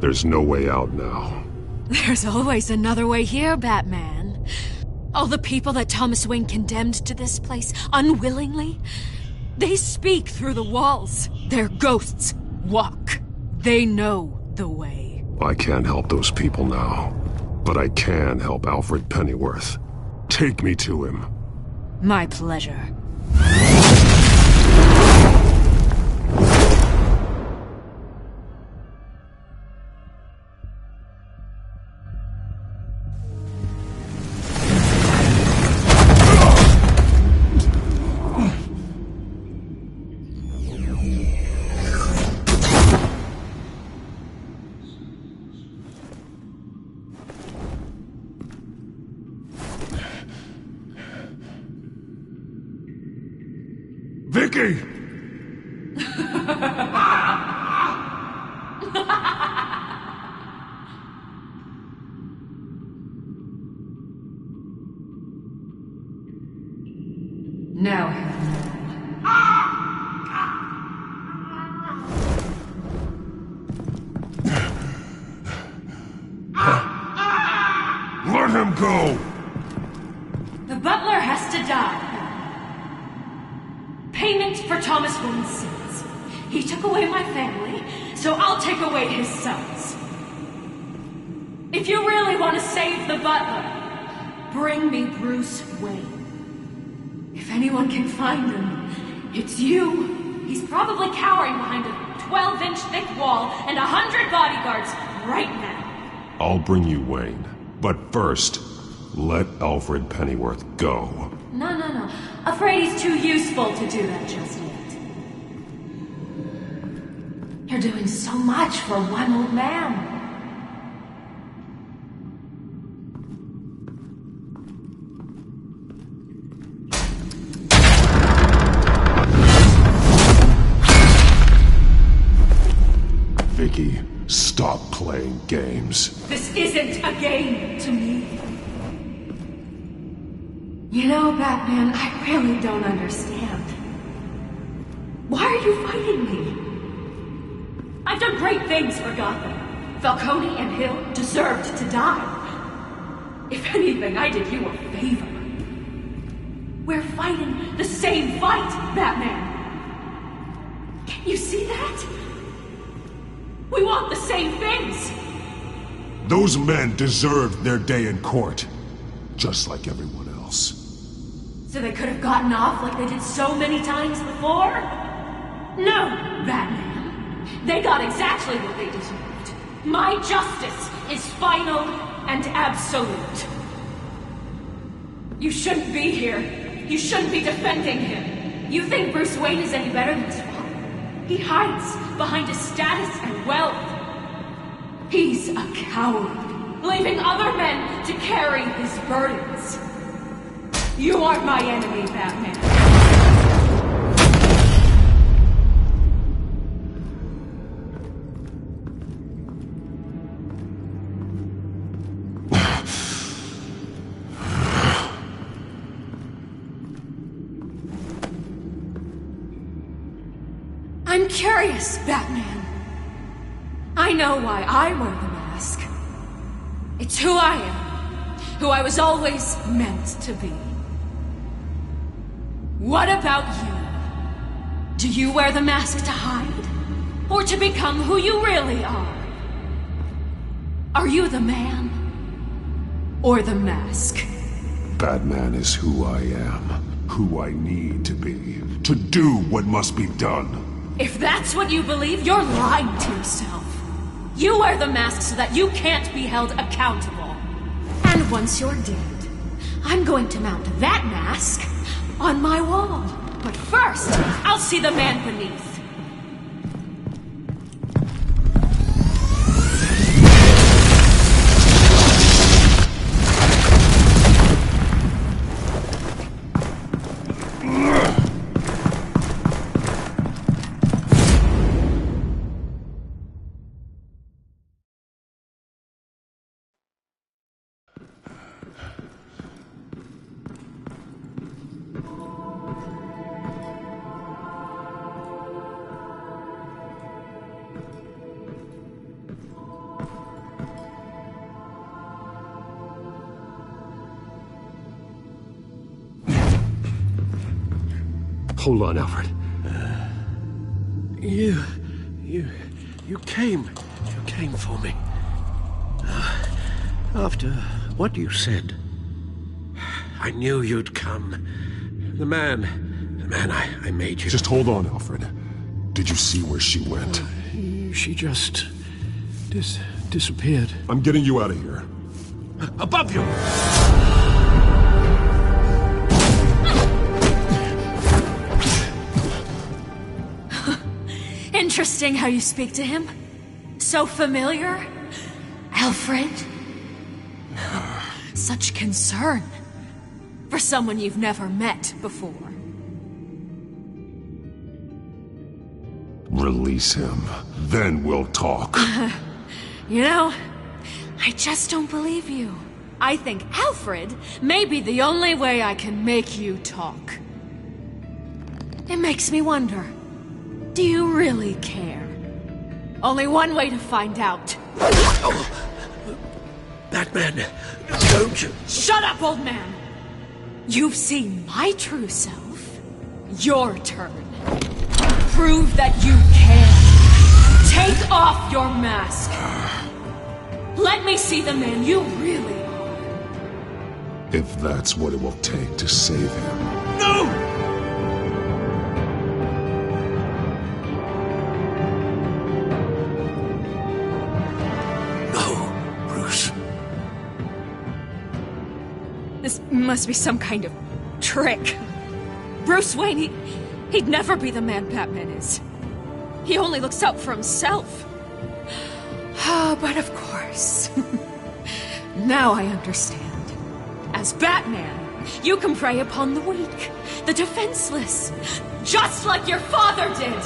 There's no way out now. There's always another way here, Batman. All the people that Thomas Wayne condemned to this place unwillingly, they speak through the walls. Their ghosts walk. They know the way. I can't help those people now, but I can help Alfred Pennyworth. Take me to him. My pleasure. Vicky! Now, Let him go! the butler has to die. Payment for Thomas Wayne's sins. He took away my family, so I'll take away his sons. If you really want to save the butler, bring me Bruce Wayne. If anyone can find him, it's you. He's probably cowering behind a 12-inch thick wall and 100 bodyguards right now. I'll bring you Wayne. But first, let Alfred Pennyworth go. No. Afraid he's too useful to do that just yet. You're doing so much for one old man. Vicky, stop playing games. This isn't a game to me. You know, Batman, I really don't understand. Why are you fighting me? I've done great things for Gotham. Falcone and Hill deserved to die. If anything, I did you a favor. We're fighting the same fight, Batman. Can't you see that? We want the same things! Those men deserved their day in court, just like everyone else. So they could have gotten off like they did so many times before? No, Batman. They got exactly what they deserved. My justice is final and absolute. You shouldn't be here. You shouldn't be defending him. You think Bruce Wayne is any better than his father? He hides behind his status and wealth. He's a coward, leaving other men to carry his burdens. You aren't my enemy, Batman. I'm curious, Batman. I know why I wear the mask. It's who I am. Who I was always meant to be. What about you? Do you wear the mask to hide? Or to become who you really are? Are you the man? Or the mask? Batman is who I am. Who I need to be. To do what must be done. If that's what you believe, you're lying to yourself. You wear the mask so that you can't be held accountable. And once you're dead, I'm going to mount that mask on my wall. But first, I'll see the man beneath. Hold on, Alfred. You came for me. After what you said, I knew you'd come. The man I made you. Just hold on, Alfred. Did you see where she went? She just disappeared. I'm getting you out of here. Above you! Interesting how you speak to him. So familiar. Alfred. Such concern. For someone you've never met before. Release him. Then we'll talk. You know, I just don't believe you. I think Alfred may be the only way I can make you talk. It makes me wonder, do you really care? Only one way to find out. Batman, don't you... Shut up, old man! You've seen my true self. Your turn. Prove that you care. Take off your mask. Let me see the man you really are. If that's what it will take to save him. No! No, Bruce. This must be some kind of trick. Bruce Wayne, he'd never be the man Batman is. He only looks out for himself. But of course. Now I understand. As Batman, you can prey upon the weak, the defenseless, just like your father did.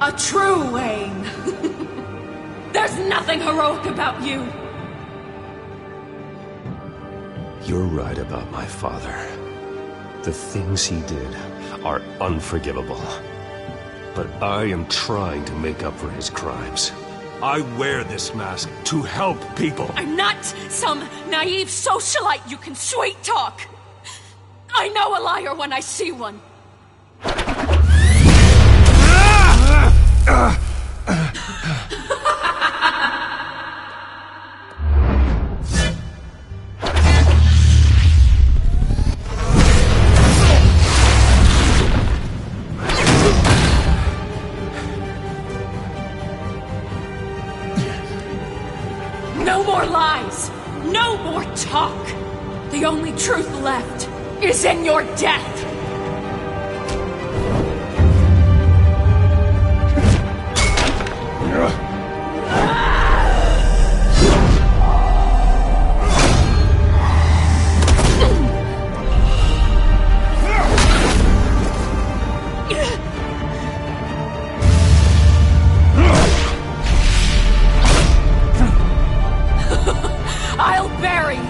A true Wayne. There's nothing heroic about you. You're right about my father. The things he did are unforgivable. But I am trying to make up for his crimes. I wear this mask to help people. I'm not some naive socialite you can sweet talk. I know a liar when I see one. No more lies! No more talk! The only truth left is in your death! I'll bury you!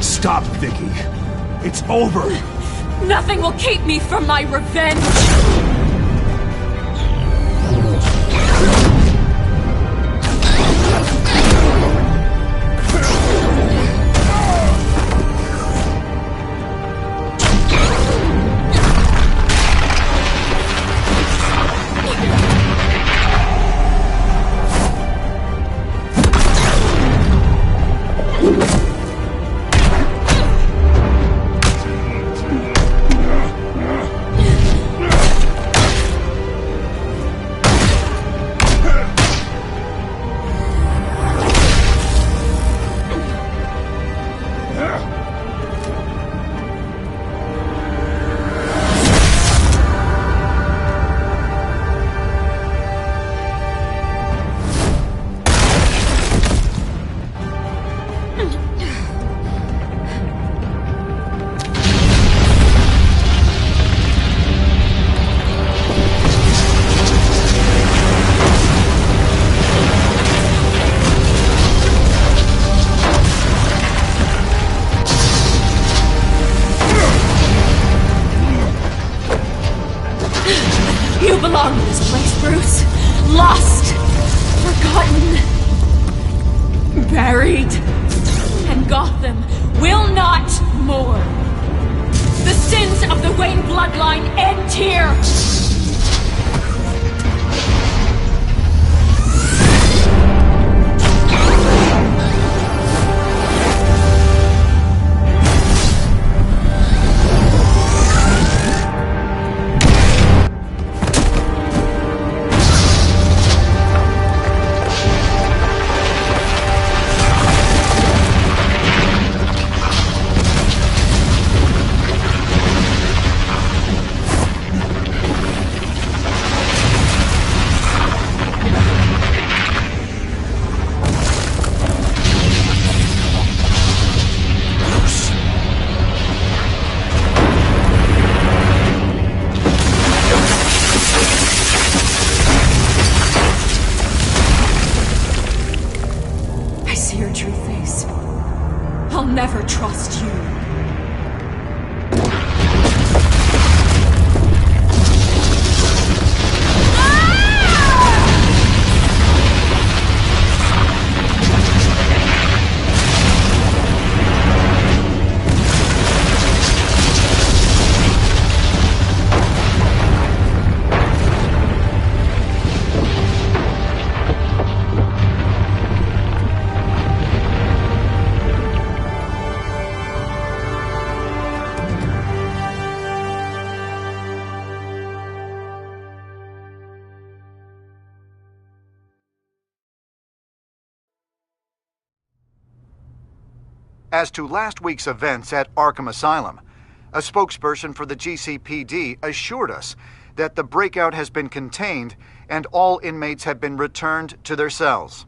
Stop, Vicky. It's over. Nothing will keep me from my revenge! buried, and Gotham will not mourn. The sins of the Wayne bloodline end here. I'll never trust you. As to last week's events at Arkham Asylum, a spokesperson for the GCPD assured us that the breakout has been contained and all inmates have been returned to their cells.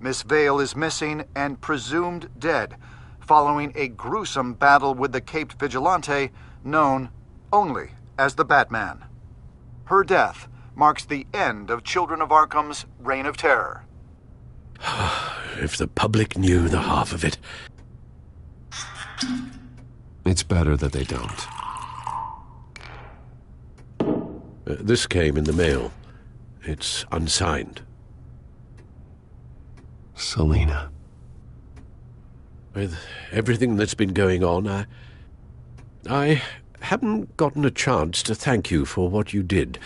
Miss Vale is missing and presumed dead following a gruesome battle with the caped vigilante known only as the Batman. Her death marks the end of Children of Arkham's reign of terror. If the public knew the half of it. It's better that they don't. This came in the mail. It's unsigned. Selina. With everything that's been going on, I haven't gotten a chance to thank you for what you did,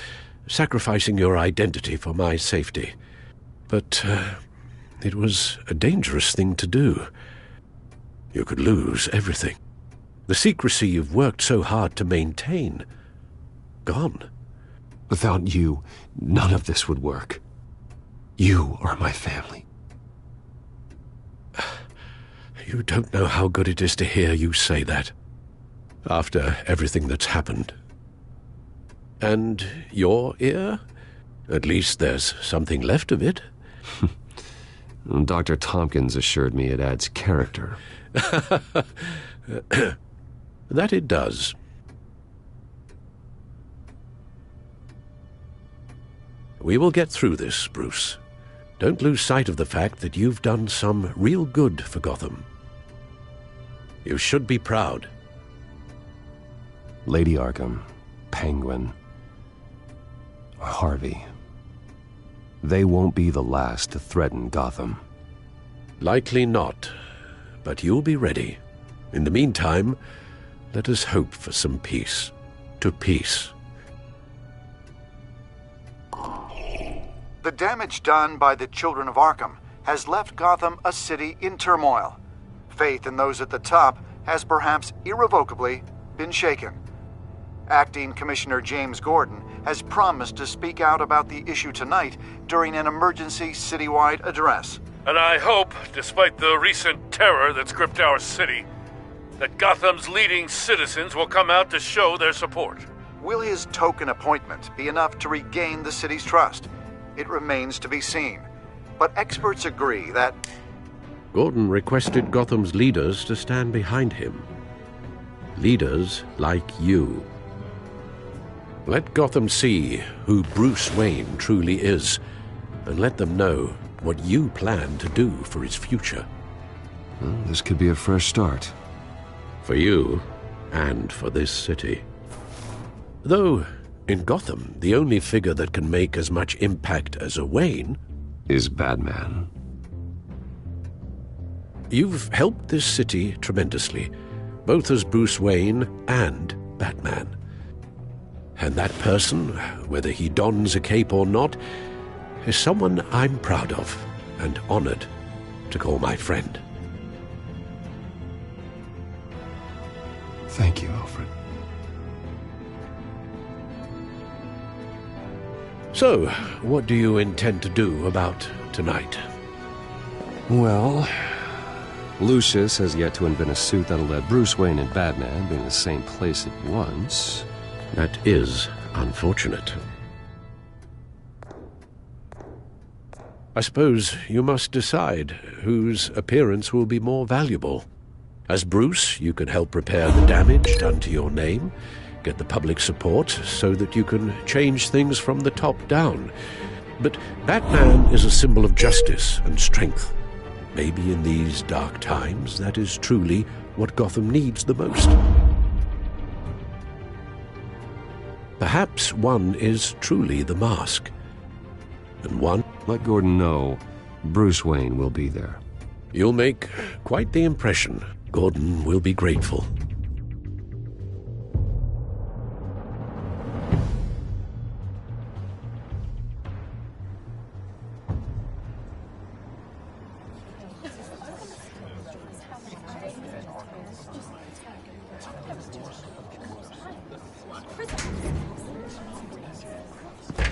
sacrificing your identity for my safety. But it was a dangerous thing to do. You could lose everything. The secrecy you've worked so hard to maintain. Gone. Without you, none of this would work. You are my family. You don't know how good it is to hear you say that. After everything that's happened. And your ear? At least there's something left of it. Dr. Tompkins assured me it adds character. That it does. We will get through this, Bruce. Don't lose sight of the fact that you've done some real good for Gotham. You should be proud. Lady Arkham, Penguin, Harvey. They won't be the last to threaten Gotham. Likely not, but you'll be ready. In the meantime, let us hope for some peace. To peace. The damage done by the Children of Arkham has left Gotham a city in turmoil. Faith in those at the top has perhaps irrevocably been shaken. Acting Commissioner James Gordon has promised to speak out about the issue tonight during an emergency citywide address. And I hope, despite the recent terror that's gripped our city, that Gotham's leading citizens will come out to show their support. Will his token appointment be enough to regain the city's trust? It remains to be seen. But experts agree that... Gordon requested Gotham's leaders to stand behind him. Leaders like you. Let Gotham see who Bruce Wayne truly is, and let them know what you plan to do for his future. Well, this could be a fresh start. For you, and for this city. Though, in Gotham, the only figure that can make as much impact as a Wayne... is Batman. you've helped this city tremendously, both as Bruce Wayne and Batman. And that person, whether he dons a cape or not, is someone I'm proud of and honored to call my friend. Thank you, Alfred. So, what do you intend to do about tonight? Well, Lucius has yet to invent a suit that'll let Bruce Wayne and Batman be in the same place at once. That is unfortunate. I suppose you must decide whose appearance will be more valuable. As Bruce, you can help repair the damage done to your name, get the public support so that you can change things from the top down. But Batman is a symbol of justice and strength. Maybe in these dark times, that is truly what Gotham needs the most. Perhaps one is truly the mask. And one... Let Gordon know Bruce Wayne will be there. You'll make quite the impression. Gordon will be grateful.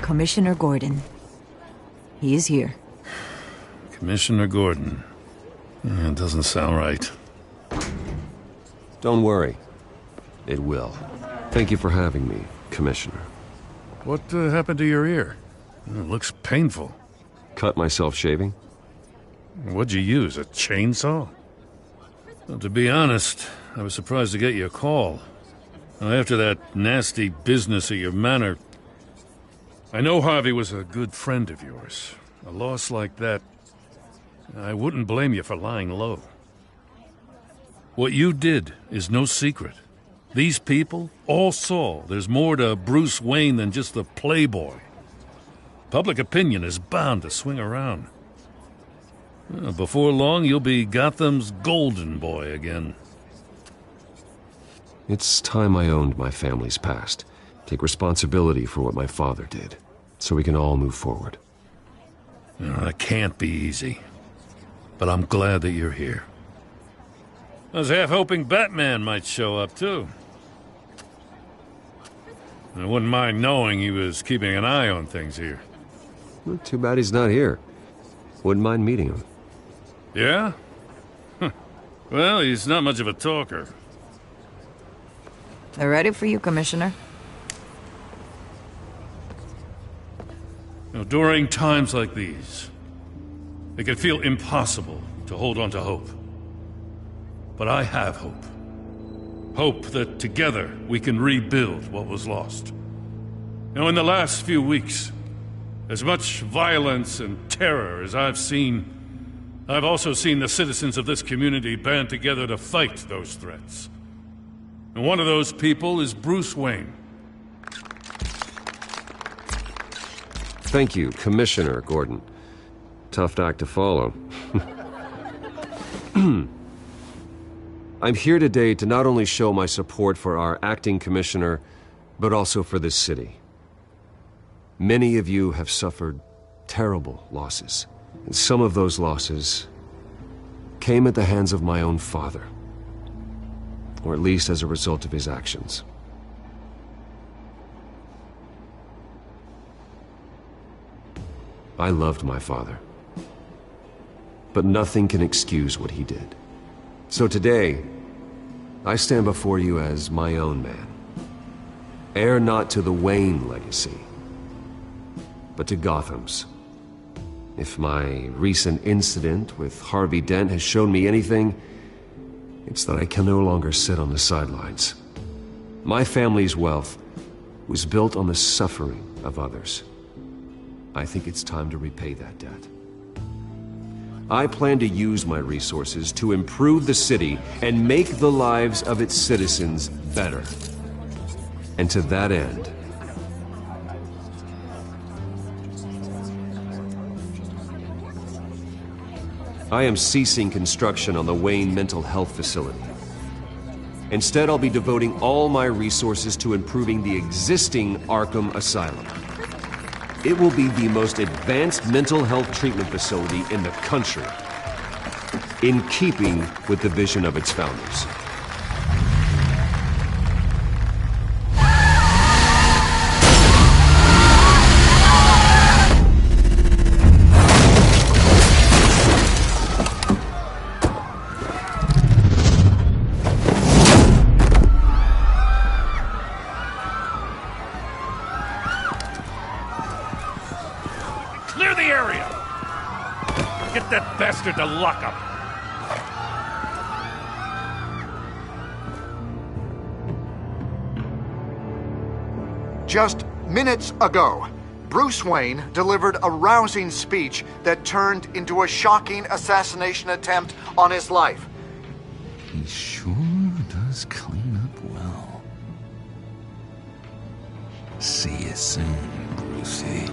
Commissioner Gordon. He is here. Commissioner Gordon. It doesn't sound right. Don't worry. It will. Thank you for having me, Commissioner. What happened to your ear? It looks painful. Cut myself shaving? What'd you use, a chainsaw? Well, to be honest, I was surprised to get your call. After that nasty business at your manor, I know Harvey was a good friend of yours. A loss like that, I wouldn't blame you for lying low. What you did is no secret. These people all saw there's more to Bruce Wayne than just the playboy. Public opinion is bound to swing around. Before long, you'll be Gotham's golden boy again. It's time I owned my family's past. Take responsibility for what my father did, so we can all move forward. That can't be easy. But I'm glad that you're here. I was half hoping Batman might show up, too. I wouldn't mind knowing he was keeping an eye on things here. Well, too bad he's not here. Wouldn't mind meeting him. Yeah? Well, he's not much of a talker. They're ready for you, Commissioner. During times like these, it can feel impossible to hold on to hope. But I have hope. Hope that together we can rebuild what was lost. In the last few weeks, as much violence and terror as I've seen, I've also seen the citizens of this community band together to fight those threats. And one of those people is Bruce Wayne. Thank you, Commissioner Gordon. Tough act to follow. I'm here today to not only show my support for our acting commissioner, but also for this city. Many of you have suffered terrible losses. And some of those losses came at the hands of my own father. Or at least as a result of his actions. I loved my father. But nothing can excuse what he did. So today, I stand before you as my own man. Heir not to the Wayne legacy, but to Gotham's. If my recent incident with Harvey Dent has shown me anything, it's that I can no longer sit on the sidelines. My family's wealth was built on the suffering of others. I think it's time to repay that debt. I plan to use my resources to improve the city and make the lives of its citizens better. And to that end, I am ceasing construction on the Wayne Mental Health Facility. Instead, I'll be devoting all my resources to improving the existing Arkham Asylum. It will be the most advanced mental health treatment facility in the country, in keeping with the vision of its founders. Clear the area! Get that bastard to lockup! Just minutes ago, Bruce Wayne delivered a rousing speech that turned into a shocking assassination attempt on his life. He sure does clean up well. See you soon, Brucey.